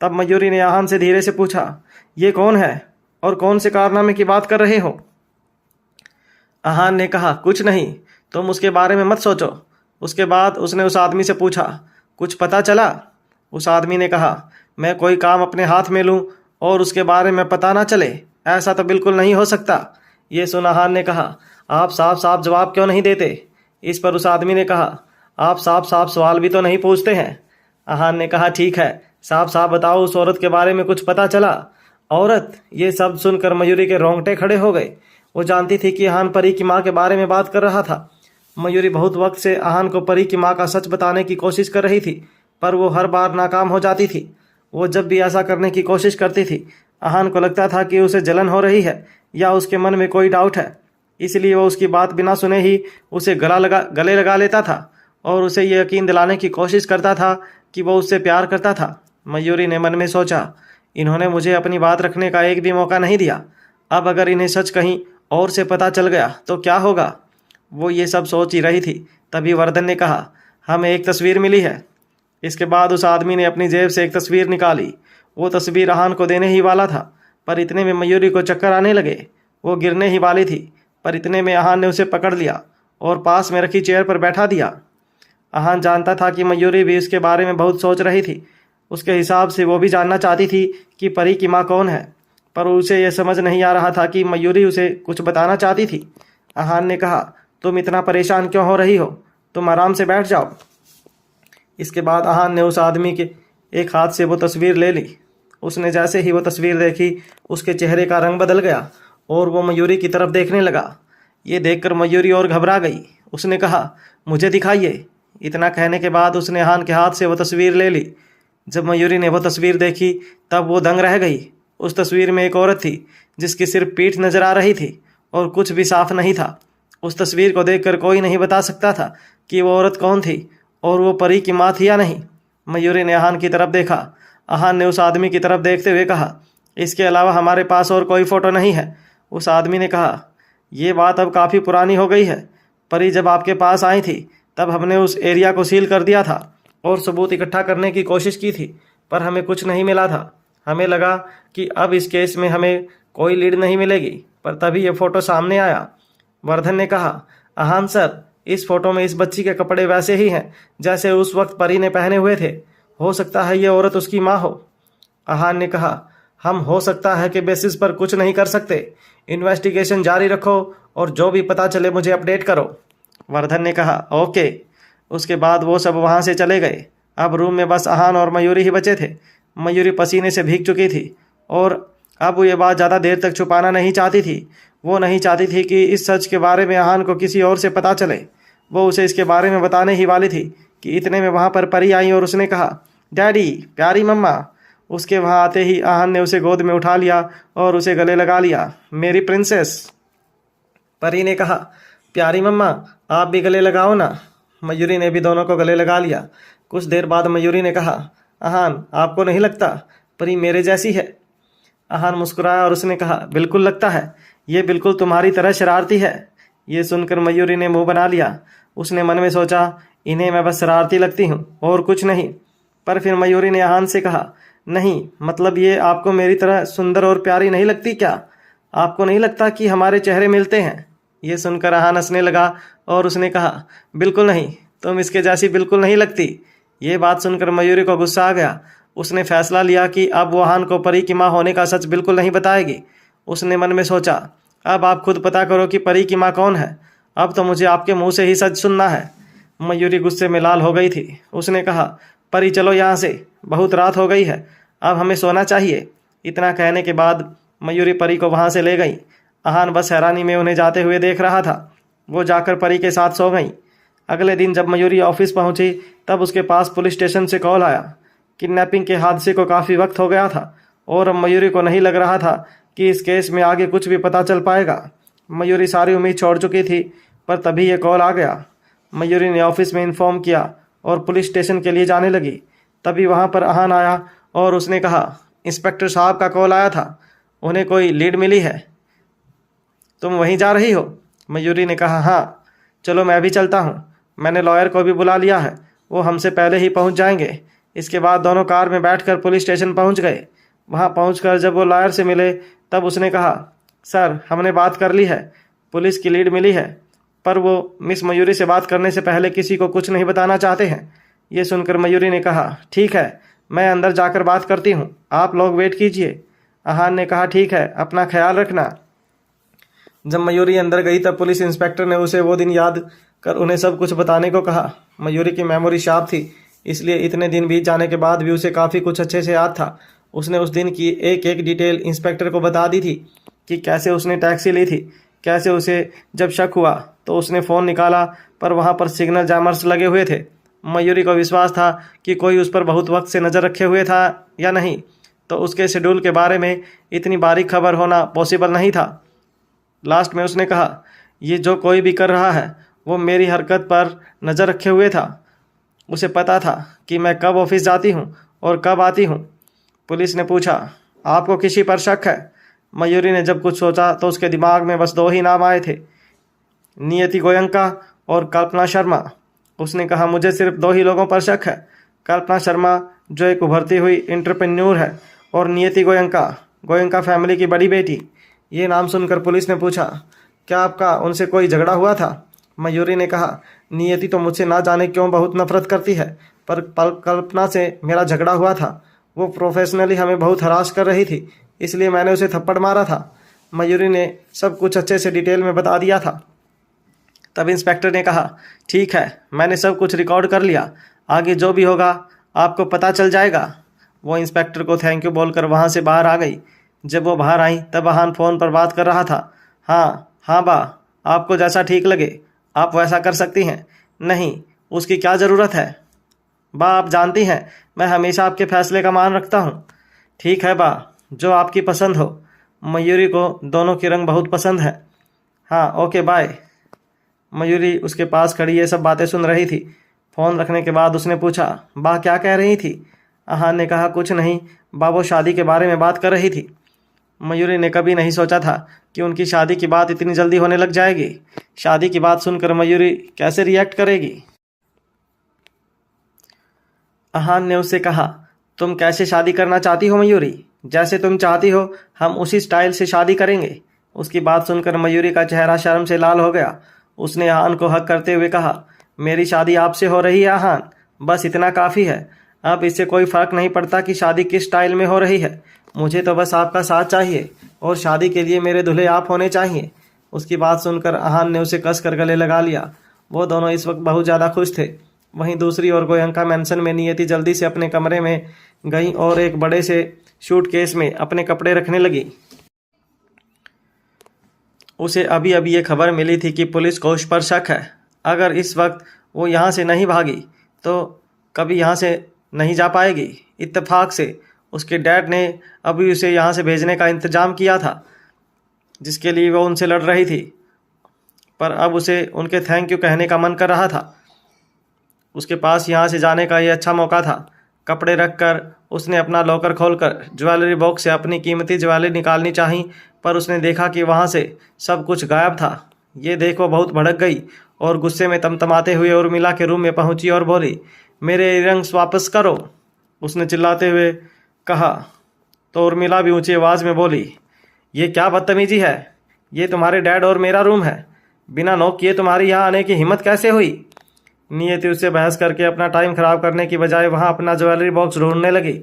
तब मयूरी ने आहान से धीरे से पूछा, ये कौन है और कौन से कारनामे की बात कर रहे हो? आहान ने कहा, कुछ नहीं, तुम उसके बारे में मत सोचो। उसके बाद उसने उस आदमी से पूछा, कुछ पता चला? उस आदमी ने कहा, मैं कोई काम अपने हाथ में लूं और उसके बारे में पता ना चले, ऐसा तो बिल्कुल नहीं हो सकता। ये सुन आहान ने कहा, आप साफ साफ जवाब क्यों नहीं देते? इस पर उस आदमी ने कहा, आप साफ साफ सवाल भी तो नहीं पूछते हैं। आहान ने कहा, ठीक है, साफ साफ बताओ, उस औरत के बारे में कुछ पता चला? औरत? ये शब्द सुनकर मयूरी के रोंगटे खड़े हो गए। वो जानती थी कि आहान परी की माँ के बारे में बात कर रहा था। मयूरी बहुत वक्त से आहान को परी की माँ का सच बताने की कोशिश कर रही थी, पर वो हर बार नाकाम हो जाती थी। वो जब भी ऐसा करने की कोशिश करती थी, आहान को लगता था कि उसे जलन हो रही है या उसके मन में कोई डाउट है। इसलिए वो उसकी बात बिना सुने ही उसे गले लगा लेता था और उसे ये यकीन दिलाने की कोशिश करता था कि वो उससे प्यार करता था। मयूरी ने मन में सोचा, इन्होंने मुझे अपनी बात रखने का एक भी मौका नहीं दिया। अब अगर इन्हें सच कहीं और से पता चल गया तो क्या होगा? वो ये सब सोच ही रही थी, तभी वर्धन ने कहा, हमें एक तस्वीर मिली है। इसके बाद उस आदमी ने अपनी जेब से एक तस्वीर निकाली। वो तस्वीर आहान को देने ही वाला था, पर इतने में मयूरी को चक्कर आने लगे। वो गिरने ही वाली थी, पर इतने में आहान ने उसे पकड़ लिया और पास में रखी चेयर पर बैठा दिया। आहान जानता था कि मयूरी भी इसके बारे में बहुत सोच रही थी। उसके हिसाब से वो भी जानना चाहती थी कि परी की माँ कौन है, पर उसे यह समझ नहीं आ रहा था कि मयूरी उसे कुछ बताना चाहती थी। आहान ने कहा, तुम इतना परेशान क्यों हो रही हो? तुम आराम से बैठ जाओ। इसके बाद आहान ने उस आदमी के एक हाथ से वो तस्वीर ले ली। उसने जैसे ही वो तस्वीर देखी, उसके चेहरे का रंग बदल गया और वो मयूरी की तरफ देखने लगा। ये देखकर मयूरी और घबरा गई। उसने कहा, मुझे दिखाइए। इतना कहने के बाद उसने आहान के हाथ से वो तस्वीर ले ली। जब मयूरी ने वो तस्वीर देखी तब वो दंग रह गई। उस तस्वीर में एक औरत थी जिसकी सिर्फ पीठ नजर आ रही थी और कुछ भी साफ नहीं था। उस तस्वीर को देखकर कोई नहीं बता सकता था कि वो औरत कौन थी और वो परी की माँ थी या नहीं। मयूरी ने आहान की तरफ देखा। आहान ने उस आदमी की तरफ देखते हुए कहा, इसके अलावा हमारे पास और कोई फ़ोटो नहीं है। उस आदमी ने कहा, ये बात अब काफ़ी पुरानी हो गई है। परी जब आपके पास आई थी तब हमने उस एरिया को सील कर दिया था और सबूत इकट्ठा करने की कोशिश की थी, पर हमें कुछ नहीं मिला था। हमें लगा कि अब इस केस में हमें कोई लीड नहीं मिलेगी, पर तभी ये फ़ोटो सामने आया। वर्धन ने कहा, आहान सर, इस फोटो में इस बच्ची के कपड़े वैसे ही हैं जैसे उस वक्त परी ने पहने हुए थे। हो सकता है ये औरत उसकी माँ हो। आहान ने कहा, हम हो सकता है कि बेसिस पर कुछ नहीं कर सकते। इन्वेस्टिगेशन जारी रखो और जो भी पता चले मुझे अपडेट करो। वर्धन ने कहा, ओके। उसके बाद वो सब वहाँ से चले गए। अब रूम में बस आहान और मयूरी ही बचे थे। मयूरी पसीने से भीग चुकी थी और अब वो ये बात ज़्यादा देर तक छुपाना नहीं चाहती थी। वो नहीं चाहती थी कि इस सच के बारे में आहान को किसी और से पता चले। वो उसे इसके बारे में बताने ही वाली थी कि इतने में वहाँ पर परी आई और उसने कहा, डैडी, प्यारी मम्मा। उसके वहाँ आते ही आहान ने उसे गोद में उठा लिया और उसे गले लगा लिया। मेरी प्रिंसेस। परी ने कहा, प्यारी मम्मा, आप भी गले लगाओ ना। मयूरी ने भी दोनों को गले लगा लिया। कुछ देर बाद मयूरी ने कहा, आहान, आपको नहीं लगता परी मेरे जैसी है? आहान मुस्कुराया और उसने कहा, बिल्कुल लगता है। ये बिल्कुल तुम्हारी तरह शरारती है। ये सुनकर मयूरी ने मुंह बना लिया। उसने मन में सोचा, इन्हें मैं बस शरारती लगती हूँ और कुछ नहीं। पर फिर मयूरी ने आहान से कहा, नहीं, मतलब ये आपको मेरी तरह सुंदर और प्यारी नहीं लगती क्या? आपको नहीं लगता कि हमारे चेहरे मिलते हैं? ये सुनकर आहान हंसने लगा और उसने कहा, बिल्कुल नहीं, तुम इसके जैसी बिल्कुल नहीं लगती। ये बात सुनकर मयूरी को गुस्सा आ गया। उसने फैसला लिया कि अब वो आहान को परी की माँ होने का सच बिल्कुल नहीं बताएगी। उसने मन में सोचा, अब आप खुद पता करो कि परी की माँ कौन है। अब तो मुझे आपके मुंह से ही सच सुनना है। मयूरी गुस्से में लाल हो गई थी। उसने कहा, परी चलो यहाँ से, बहुत रात हो गई है, अब हमें सोना चाहिए। इतना कहने के बाद मयूरी परी को वहाँ से ले गई। आहान बस हैरानी में उन्हें जाते हुए देख रहा था। वो जाकर परी के साथ सो गई। अगले दिन जब मयूरी ऑफिस पहुंची तब उसके पास पुलिस स्टेशन से कॉल आया। किडनैपिंग के हादसे को काफ़ी वक्त हो गया था और अब मयूरी को नहीं लग रहा था कि इस केस में आगे कुछ भी पता चल पाएगा। मयूरी सारी उम्मीद छोड़ चुकी थी, पर तभी ये कॉल आ गया। मयूरी ने ऑफिस में इन्फॉर्म किया और पुलिस स्टेशन के लिए जाने लगी। तभी वहाँ पर आहान आया और उसने कहा, इंस्पेक्टर साहब का कॉल आया था, उन्हें कोई लीड मिली है। तुम वहीं जा रही हो? मयूरी ने कहा, हाँ। चलो मैं भी चलता हूँ, मैंने लॉयर को भी बुला लिया है, वो हमसे पहले ही पहुँच जाएंगे। इसके बाद दोनों कार में बैठकर पुलिस स्टेशन पहुँच गए। वहाँ पहुँचकर जब वो लॉयर से मिले तब उसने कहा, सर, हमने बात कर ली है, पुलिस की लीड मिली है, पर वो मिस मयूरी से बात करने से पहले किसी को कुछ नहीं बताना चाहते हैं। ये सुनकर मयूरी ने कहा, ठीक है, मैं अंदर जाकर बात करती हूँ, आप लोग वेट कीजिए। आहान ने कहा, ठीक है, अपना ख्याल रखना। जब मयूरी अंदर गई तब पुलिस इंस्पेक्टर ने उसे वो दिन याद कर उन्हें सब कुछ बताने को कहा। मयूरी की मेमोरी शार्प थी, इसलिए इतने दिन बीत जाने के बाद भी उसे काफ़ी कुछ अच्छे से याद था। उसने उस दिन की एक एक डिटेल इंस्पेक्टर को बता दी थी कि कैसे उसने टैक्सी ली थी, कैसे उसे जब शक हुआ तो उसने फ़ोन निकाला पर वहाँ पर सिग्नल जैमर्स लगे हुए थे। मयूरी को विश्वास था कि कोई उस पर बहुत वक्त से नज़र रखे हुए था या नहीं, तो उसके शेड्यूल के बारे में इतनी बारीक खबर होना पॉसिबल नहीं था। लास्ट में उसने कहा, ये जो कोई भी कर रहा है वो मेरी हरकत पर नज़र रखे हुए था। उसे पता था कि मैं कब ऑफिस जाती हूँ और कब आती हूँ। पुलिस ने पूछा, आपको किसी पर शक है? मयूरी ने जब कुछ सोचा तो उसके दिमाग में बस दो ही नाम आए थे, नियति गोयंका और कल्पना शर्मा। उसने कहा, मुझे सिर्फ दो ही लोगों पर शक है, कल्पना शर्मा जो एक उभरती हुई एंटरप्रेन्योर है और नियति गोयंका, गोयंका फैमिली की बड़ी बेटी। ये नाम सुनकर पुलिस ने पूछा, क्या आपका उनसे कोई झगड़ा हुआ था? मयूरी ने कहा, नियति तो मुझसे ना जाने क्यों बहुत नफरत करती है, पर कल्पना से मेरा झगड़ा हुआ था। वो प्रोफेशनली हमें बहुत हरास कर रही थी, इसलिए मैंने उसे थप्पड़ मारा था। मयूरी ने सब कुछ अच्छे से डिटेल में बता दिया था। तब इंस्पेक्टर ने कहा, ठीक है, मैंने सब कुछ रिकॉर्ड कर लिया, आगे जो भी होगा आपको पता चल जाएगा। वो इंस्पेक्टर को थैंक यू बोलकर वहाँ से बाहर आ गई। जब वो बाहर आई तब आहान फ़ोन पर बात कर रहा था। हाँ बा, आपको जैसा ठीक लगे आप वैसा कर सकती हैं। नहीं, उसकी क्या ज़रूरत है? बा, आप जानती हैं मैं हमेशा आपके फैसले का मान रखता हूँ। ठीक है बा, जो आपकी पसंद हो। मयूरी को दोनों के रंग बहुत पसंद है। हाँ, ओके बाय। मयूरी उसके पास खड़ी ये सब बातें सुन रही थी। फ़ोन रखने के बाद उसने पूछा, बा क्या कह रही थी? आहान ने कहा, कुछ नहीं बा, वो शादी के बारे में बात कर रही थी। मयूरी ने कभी नहीं सोचा था कि उनकी शादी की बात इतनी जल्दी होने लग जाएगी। शादी की बात सुनकर मयूरी कैसे रिएक्ट करेगी? आहान ने उससे कहा, तुम कैसे शादी करना चाहती हो मयूरी? जैसे तुम चाहती हो हम उसी स्टाइल से शादी करेंगे। उसकी बात सुनकर मयूरी का चेहरा शर्म से लाल हो गया। उसने आहान को हक करते हुए कहा, मेरी शादी आपसे हो रही है आहान, बस इतना काफ़ी है। अब इससे कोई फ़र्क नहीं पड़ता कि शादी किस स्टाइल में हो रही है। मुझे तो बस आपका साथ चाहिए और शादी के लिए मेरे दूल्हे आप होने चाहिए। उसकी बात सुनकर आहान ने उसे कस कर गले लगा लिया। वो दोनों इस वक्त बहुत ज़्यादा खुश थे। वहीं दूसरी ओर गोयंका मैंसन में नियति जल्दी से अपने कमरे में गई और एक बड़े से सूटकेस में अपने कपड़े रखने लगी। उसे अभी अभी ये खबर मिली थी कि पुलिस को उस पर शक है। अगर इस वक्त वो यहाँ से नहीं भागी तो कभी यहाँ से नहीं जा पाएगी। इत्तेफाक से उसके डैड ने अभी उसे यहाँ से भेजने का इंतज़ाम किया था, जिसके लिए वो उनसे लड़ रही थी। पर अब उसे उनके थैंक यू कहने का मन कर रहा था। उसके पास यहाँ से जाने का ये अच्छा मौका था। कपड़े रखकर उसने अपना लॉकर खोलकर ज्वेलरी बॉक्स से अपनी कीमती ज्वेलरी निकालनी चाही, पर उसने देखा कि वहाँ से सब कुछ गायब था। ये देख वो बहुत भड़क गई और गुस्से में तमतमाते हुए उर्मिला के रूम में पहुंची और बोली, मेरे इयररिंग्स वापस करो। उसने चिल्लाते हुए कहा तो उर्मिला भी ऊंची आवाज़ में बोली, ये क्या बदतमीजी है? ये तुम्हारे डैड और मेरा रूम है। बिना नॉक किए तुम्हारी यहाँ आने की हिम्मत कैसे हुई? नियति उससे बहस करके अपना टाइम ख़राब करने की बजाय वहाँ अपना ज्वेलरी बॉक्स ढूंढने लगी।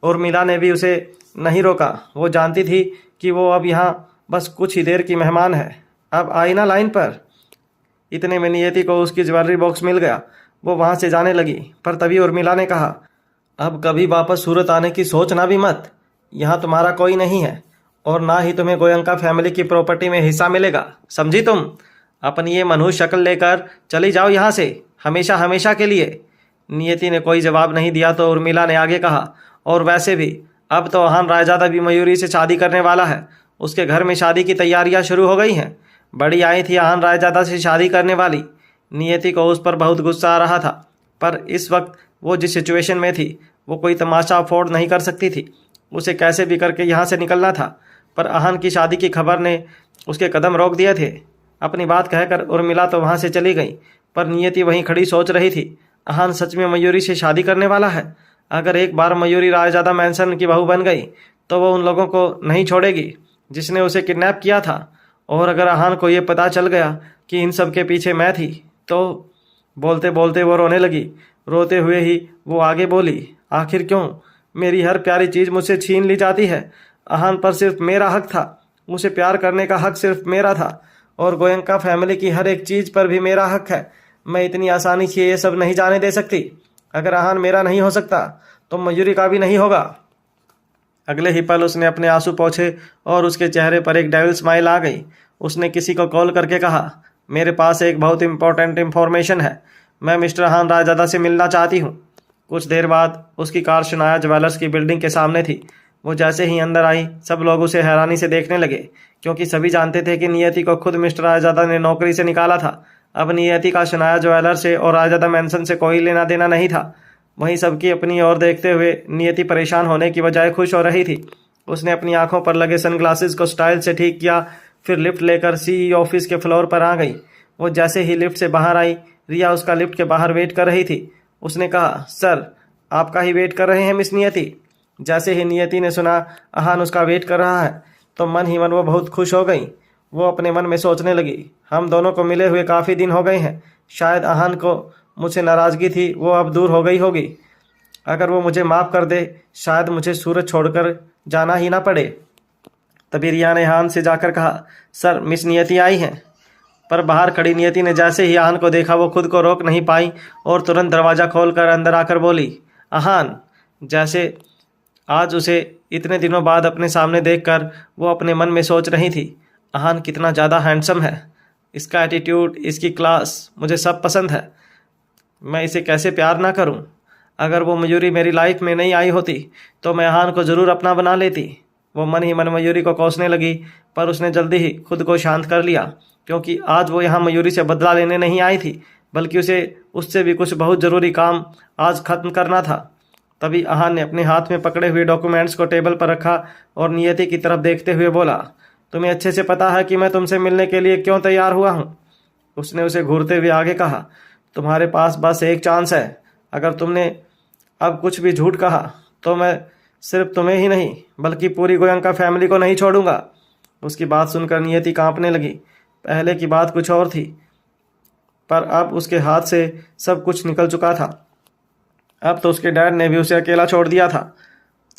उर्मिला ने भी उसे नहीं रोका। वो जानती थी कि वो अब यहाँ बस कुछ ही देर की मेहमान है। अब आई ना लाइन पर। इतने में नियति को उसकी ज्वेलरी बॉक्स मिल गया। वो वहाँ से जाने लगी, पर तभी उर्मिला ने कहा, अब कभी वापस सूरत आने की सोचना भी मत। यहाँ तुम्हारा कोई नहीं है और ना ही तुम्हें गोयंका फैमिली की प्रॉपर्टी में हिस्सा मिलेगा, समझी तुम? अपनी ये मनहूस शक्ल लेकर चली जाओ यहाँ से, हमेशा हमेशा के लिए। नियति ने कोई जवाब नहीं दिया तो उर्मिला ने आगे कहा, और वैसे भी अब तो आहान रायजादा भी मयूरी से शादी करने वाला है। उसके घर में शादी की तैयारियां शुरू हो गई हैं। बड़ी आई थी आहान रायजादा से शादी करने वाली। नियति को उस पर बहुत गुस्सा आ रहा था, पर इस वक्त वो जिस सिचुएशन में थी वो कोई तमाशा अफोर्ड नहीं कर सकती थी। उसे कैसे भी करके यहाँ से निकलना था, पर आहान की शादी की खबर ने उसके कदम रोक दिए थे। अपनी बात कहकर उर्मिला तो वहाँ से चली गई, पर नियति वहीं खड़ी सोच रही थी, आहान सच में मयूरी से शादी करने वाला है? अगर एक बार मयूरी रायजादा मैंसन की बहू बन गई तो वो उन लोगों को नहीं छोड़ेगी जिसने उसे किडनैप किया था। और अगर आहान को ये पता चल गया कि इन सब के पीछे मैं थी तो... बोलते बोलते वो रोने लगी। रोते हुए ही वो आगे बोली, आखिर क्यों मेरी हर प्यारी चीज़ मुझसे छीन ली जाती है? आहान पर सिर्फ मेरा हक था, उसे प्यार करने का हक सिर्फ मेरा था, और गोयंका फैमिली की हर एक चीज़ पर भी मेरा हक है। मैं इतनी आसानी से ये सब नहीं जाने दे सकती। अगर आहान मेरा नहीं हो सकता तो मयूरी का भी नहीं होगा। अगले ही पल उसने अपने आंसू पोंछे और उसके चेहरे पर एक डेविल स्माइल आ गई। उसने किसी को कॉल करके कहा, मेरे पास एक बहुत इंपॉर्टेंट इन्फॉर्मेशन है, मैं मिस्टर आहान रायजादा से मिलना चाहती हूँ। कुछ देर बाद उसकी कार शनाया ज्वेलर्स की बिल्डिंग के सामने थी। वो जैसे ही अंदर आई सब लोग उसे हैरानी से देखने लगे, क्योंकि सभी जानते थे कि नियति को खुद मिस्टर रायजादा ने नौकरी से निकाला था। अब नियति का शनाया ज्वेलर से और रायजादा मैंसन से कोई लेना देना नहीं था। वहीं सबकी अपनी ओर देखते हुए नियति परेशान होने की बजाय खुश हो रही थी। उसने अपनी आंखों पर लगे सनग्लासेस को स्टाइल से ठीक किया, फिर लिफ्ट लेकर सीई ऑफिस के फ्लोर पर आ गई। वो जैसे ही लिफ्ट से बाहर आई, रिया उसका लिफ्ट के बाहर वेट कर रही थी। उसने कहा, सर आपका ही वेट कर रहे हैं मिस नियति। जैसे ही नियति ने सुना आहान उसका वेट कर रहा है तो मन ही मन वो बहुत खुश हो गई। वो अपने मन में सोचने लगी, हम दोनों को मिले हुए काफ़ी दिन हो गए हैं। शायद आहान को मुझसे नाराज़गी थी, वो अब दूर हो गई होगी। अगर वो मुझे माफ़ कर दे शायद मुझे सूरत छोड़कर जाना ही ना पड़े। तभी रिया ने आहान से जाकर कहा, सर मिस नियति आई हैं। पर बाहर खड़ी नियति ने जैसे ही आहान को देखा वो खुद को रोक नहीं पाई और तुरंत दरवाज़ा खोलकर अंदर आकर बोली, आहान। जैसे आज उसे इतने दिनों बाद अपने सामने देखकर वो अपने मन में सोच रही थी, आहान कितना ज़्यादा हैंडसम है, इसका एटीट्यूड, इसकी क्लास, मुझे सब पसंद है। मैं इसे कैसे प्यार ना करूं? अगर वो मयूरी मेरी लाइफ में नहीं आई होती तो मैं अहान को ज़रूर अपना बना लेती। वो मन ही मन मयूरी को कोसने लगी, पर उसने जल्दी ही खुद को शांत कर लिया, क्योंकि आज वो यहाँ मयूरी से बदला लेने नहीं आई थी, बल्कि उसे उससे भी कुछ बहुत ज़रूरी काम आज ख़त्म करना था। तभी अहान ने अपने हाथ में पकड़े हुए डॉक्यूमेंट्स को टेबल पर रखा और नियति की तरफ देखते हुए बोला, तुम्हें अच्छे से पता है कि मैं तुमसे मिलने के लिए क्यों तैयार हुआ हूँ। उसने उसे घूरते हुए आगे कहा, तुम्हारे पास बस एक चांस है। अगर तुमने अब कुछ भी झूठ कहा तो मैं सिर्फ तुम्हें ही नहीं बल्कि पूरी गोयंका फैमिली को नहीं छोड़ूंगा। उसकी बात सुनकर नियति कांपने लगी। पहले की बात कुछ और थी, पर अब उसके हाथ से सब कुछ निकल चुका था। अब तो उसके डैड ने भी उसे अकेला छोड़ दिया था।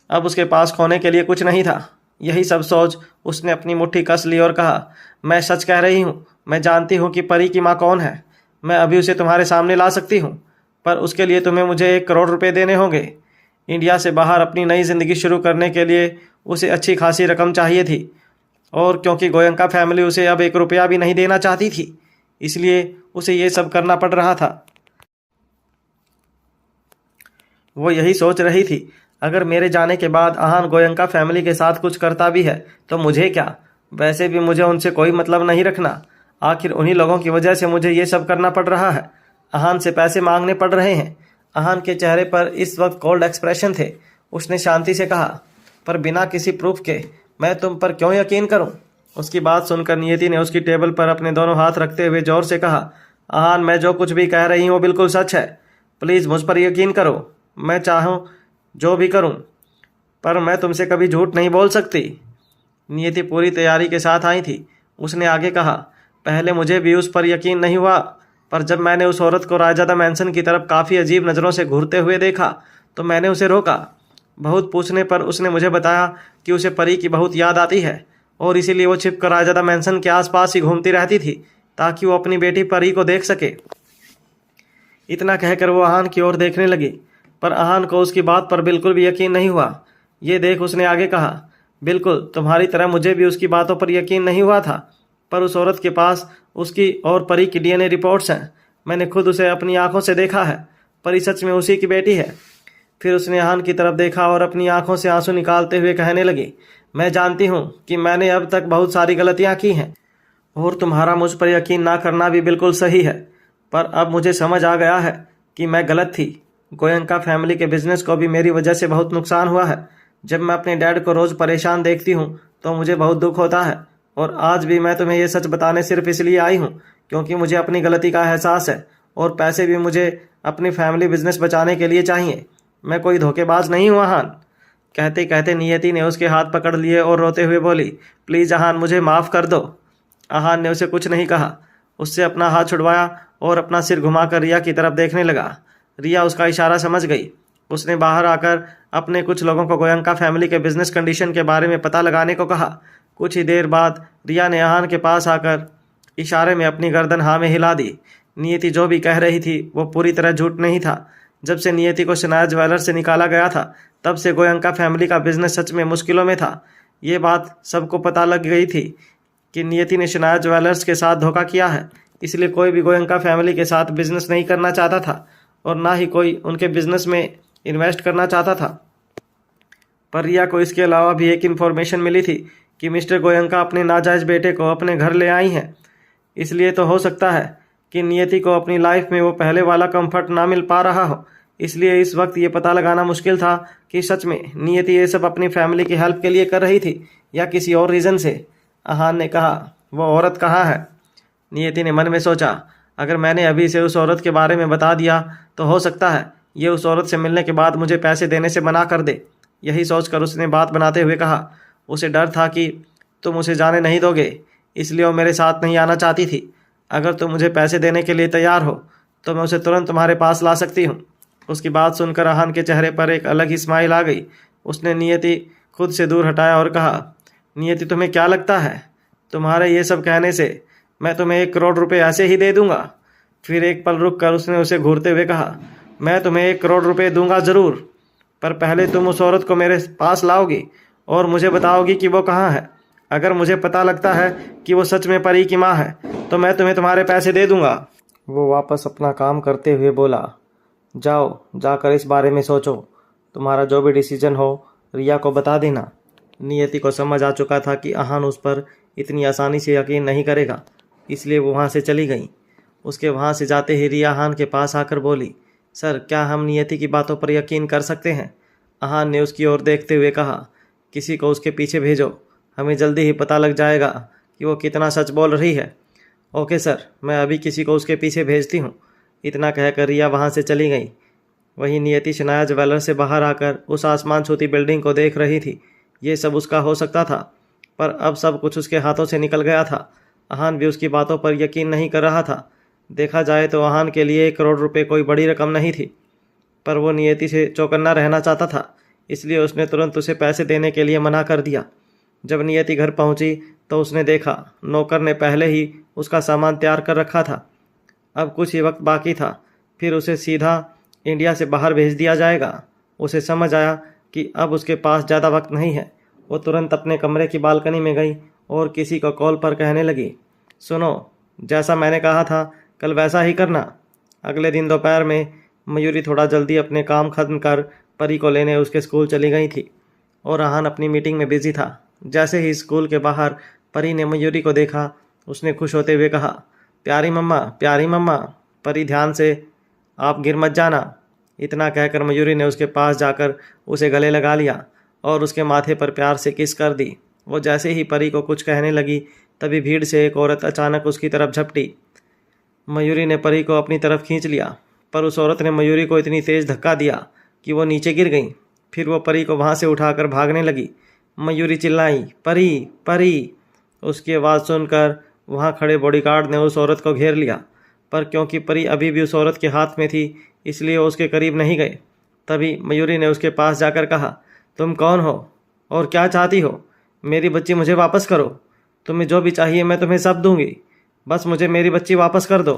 अब उसके पास खोने के लिए कुछ नहीं था। यही सब सोच उसने अपनी मुट्ठी कस ली और कहा, मैं सच कह रही हूँ, मैं जानती हूँ कि परी की माँ कौन है। मैं अभी उसे तुम्हारे सामने ला सकती हूँ, पर उसके लिए तुम्हें मुझे 1 करोड़ रुपए देने होंगे। इंडिया से बाहर अपनी नई ज़िंदगी शुरू करने के लिए उसे अच्छी खासी रकम चाहिए थी, और क्योंकि गोयंका फैमिली उसे अब 1 रुपया भी नहीं देना चाहती थी, इसलिए उसे ये सब करना पड़ रहा था। वो यही सोच रही थी, अगर मेरे जाने के बाद अहान गोयंका फैमिली के साथ कुछ करता भी है तो मुझे क्या, वैसे भी मुझे उनसे कोई मतलब नहीं रखना। आखिर उन्हीं लोगों की वजह से मुझे ये सब करना पड़ रहा है। अहान से पैसे मांगने पड़ रहे हैं। अहान के चेहरे पर इस वक्त कोल्ड एक्सप्रेशन थे। उसने शांति से कहा, पर बिना किसी प्रूफ के मैं तुम पर क्यों यकीन करूं? उसकी बात सुनकर नियति ने उसकी टेबल पर अपने दोनों हाथ रखते हुए जोर से कहा, अहान, मैं जो कुछ भी कह रही हूँ वो बिल्कुल सच है। प्लीज़ मुझ पर यकीन करो। मैं चाहूँ जो भी करूँ, पर मैं तुमसे कभी झूठ नहीं बोल सकती। नियति पूरी तैयारी के साथ आई थी। उसने आगे कहा, पहले मुझे भी उस पर यकीन नहीं हुआ, पर जब मैंने उस औरत को रायजादा मैंसन की तरफ काफ़ी अजीब नज़रों से घूरते हुए देखा तो मैंने उसे रोका। बहुत पूछने पर उसने मुझे बताया कि उसे परी की बहुत याद आती है, और इसीलिए वो छिपकर रायजादा मैंसन के आसपास ही घूमती रहती थी ताकि वो अपनी बेटी परी को देख सके। इतना कहकर वो अहान की ओर देखने लगी, पर अहान को उसकी बात पर बिल्कुल भी यकीन नहीं हुआ। ये देख उसने आगे कहा, बिल्कुल तुम्हारी तरह मुझे भी उसकी बातों पर यकीन नहीं हुआ था, पर उस औरत के पास उसकी और परी की डीएनए रिपोर्ट्स हैं। मैंने खुद उसे अपनी आंखों से देखा है। परी सच में उसी की बेटी है। फिर उसने अहान की तरफ देखा और अपनी आंखों से आंसू निकालते हुए कहने लगी, मैं जानती हूँ कि मैंने अब तक बहुत सारी गलतियाँ की हैं, और तुम्हारा मुझ पर यकीन ना करना भी बिल्कुल सही है, पर अब मुझे समझ आ गया है कि मैं गलत थी। गोयंका फैमिली के बिजनेस को भी मेरी वजह से बहुत नुकसान हुआ है। जब मैं अपने डैड को रोज़ परेशान देखती हूँ तो मुझे बहुत दुख होता है, और आज भी मैं तुम्हें ये सच बताने सिर्फ इसलिए आई हूँ क्योंकि मुझे अपनी गलती का एहसास है, और पैसे भी मुझे अपनी फैमिली बिजनेस बचाने के लिए चाहिए। मैं कोई धोखेबाज नहीं हूँ अहान। कहते कहते नियति ने उसके हाथ पकड़ लिए और रोते हुए बोली, प्लीज़ अहान, मुझे माफ़ कर दो। अहान ने उसे कुछ नहीं कहा। उससे अपना हाथ छुड़वाया और अपना सिर घुमाकर रिया की तरफ देखने लगा। रिया उसका इशारा समझ गई। उसने बाहर आकर अपने कुछ लोगों को गोयंका फैमिली के बिजनेस कंडीशन के बारे में पता लगाने को कहा। कुछ ही देर बाद रिया ने अहान के पास आकर इशारे में अपनी गर्दन हाँ में हिला दी। नियति जो भी कह रही थी वो पूरी तरह झूठ नहीं था। जब से नियति को शनाया ज्वेलर्स से निकाला गया था तब से गोयंका फैमिली का बिजनेस सच में मुश्किलों में था। ये बात सबको पता लग गई थी कि नियति ने शनाया ज्वेलर्स के साथ धोखा किया है, इसलिए कोई भी गोयंका फैमिली के साथ बिजनेस नहीं करना चाहता था, और ना ही कोई उनके बिजनेस में इन्वेस्ट करना चाहता था। पर रिया को इसके अलावा भी एक इन्फॉर्मेशन मिली थी कि मिस्टर गोयंका अपने नाजायज़ बेटे को अपने घर ले आई हैं। इसलिए तो हो सकता है कि नियति को अपनी लाइफ में वो पहले वाला कंफर्ट ना मिल पा रहा हो। इसलिए इस वक्त ये पता लगाना मुश्किल था कि सच में नियति ये सब अपनी फैमिली की हेल्प के लिए कर रही थी या किसी और रीज़न से। अहान ने कहा, वो औरत कहाँ है? नियति ने मन में सोचा, अगर मैंने अभी से उस औरत के बारे में बता दिया तो हो सकता है ये उस औरत से मिलने के बाद मुझे पैसे देने से मना कर दे। यही सोचकर उसने बात बनाते हुए कहा, उसे डर था कि तुम उसे जाने नहीं दोगे, इसलिए वो मेरे साथ नहीं आना चाहती थी। अगर तुम मुझे पैसे देने के लिए तैयार हो तो मैं उसे तुरंत तुम्हारे पास ला सकती हूँ। उसकी बात सुनकर अहान के चेहरे पर एक अलग ही स्माइल आ गई। उसने नियति खुद से दूर हटाया और कहा, नियति, तुम्हें क्या लगता है तुम्हारे ये सब कहने से मैं तुम्हें 1 करोड़ रुपए ऐसे ही दे दूंगा? फिर एक पल रुक कर उसने उसे घूरते हुए कहा, मैं तुम्हें 1 करोड़ रुपए दूंगा ज़रूर, पर पहले तुम उस औरत को मेरे पास लाओगी और मुझे बताओगी कि वो कहाँ है। अगर मुझे पता लगता है कि वो सच में परी की माँ है तो मैं तुम्हें तुम्हारे पैसे दे दूंगा। वो वापस अपना काम करते हुए बोला, जाओ, जाकर इस बारे में सोचो। तुम्हारा जो भी डिसीजन हो रिया को बता देना। नियति को समझ आ चुका था कि अहान उस पर इतनी आसानी से यकीन नहीं करेगा, इसलिए वो वहाँ से चली गई। उसके वहाँ से जाते ही रिया अहान के पास आकर बोली, सर, क्या हम नियति की बातों पर यकीन कर सकते हैं? अहान ने उसकी ओर देखते हुए कहा, किसी को उसके पीछे भेजो, हमें जल्दी ही पता लग जाएगा कि वो कितना सच बोल रही है। ओके सर, मैं अभी किसी को उसके पीछे भेजती हूँ। इतना कहकर रिया वहाँ से चली गई। वहीं नियति शनाया ज्वेलर से बाहर आकर उस आसमान छूती बिल्डिंग को देख रही थी। ये सब उसका हो सकता था, पर अब सब कुछ उसके हाथों से निकल गया था। अहान भी उसकी बातों पर यकीन नहीं कर रहा था। देखा जाए तो अहान के लिए 1 करोड़ रुपए कोई बड़ी रकम नहीं थी, पर वो नियति से चौकन्ना रहना चाहता था, इसलिए उसने तुरंत उसे पैसे देने के लिए मना कर दिया। जब नियति घर पहुंची तो उसने देखा नौकर ने पहले ही उसका सामान तैयार कर रखा था। अब कुछ ही वक्त बाकी था, फिर उसे सीधा इंडिया से बाहर भेज दिया जाएगा। उसे समझ आया कि अब उसके पास ज़्यादा वक्त नहीं है। वो तुरंत अपने कमरे की बालकनी में गई और किसी को कॉल पर कहने लगी, सुनो, जैसा मैंने कहा था कल वैसा ही करना। अगले दिन दोपहर में मयूरी थोड़ा जल्दी अपने काम खत्म कर परी को लेने उसके स्कूल चली गई थी और अहान अपनी मीटिंग में बिजी था। जैसे ही स्कूल के बाहर परी ने मयूरी को देखा, उसने खुश होते हुए कहा, प्यारी मम्मा, प्यारी मम्मा। परी, ध्यान से, आप गिर मत जाना। इतना कहकर मयूरी ने उसके पास जाकर उसे गले लगा लिया और उसके माथे पर प्यार से किस कर दी। वो जैसे ही परी को कुछ कहने लगी, तभी भीड़ से एक औरत अचानक उसकी तरफ झपटी। मयूरी ने परी को अपनी तरफ खींच लिया, पर उस औरत ने मयूरी को इतनी तेज धक्का दिया कि वो नीचे गिर गई। फिर वो परी को वहाँ से उठाकर भागने लगी। मयूरी चिल्लाई, परी, परी। उसकी आवाज़ सुनकर वहाँ खड़े बॉडीगार्ड ने उस औरत को घेर लिया, पर क्योंकि परी अभी भी उस औरत के हाथ में थी, इसलिए वो उसके करीब नहीं गए। तभी मयूरी ने उसके पास जाकर कहा, तुम कौन हो और क्या चाहती हो? मेरी बच्ची मुझे वापस करो। तुम्हें जो भी चाहिए मैं तुम्हें सब दूंगी, बस मुझे मेरी बच्ची वापस कर दो।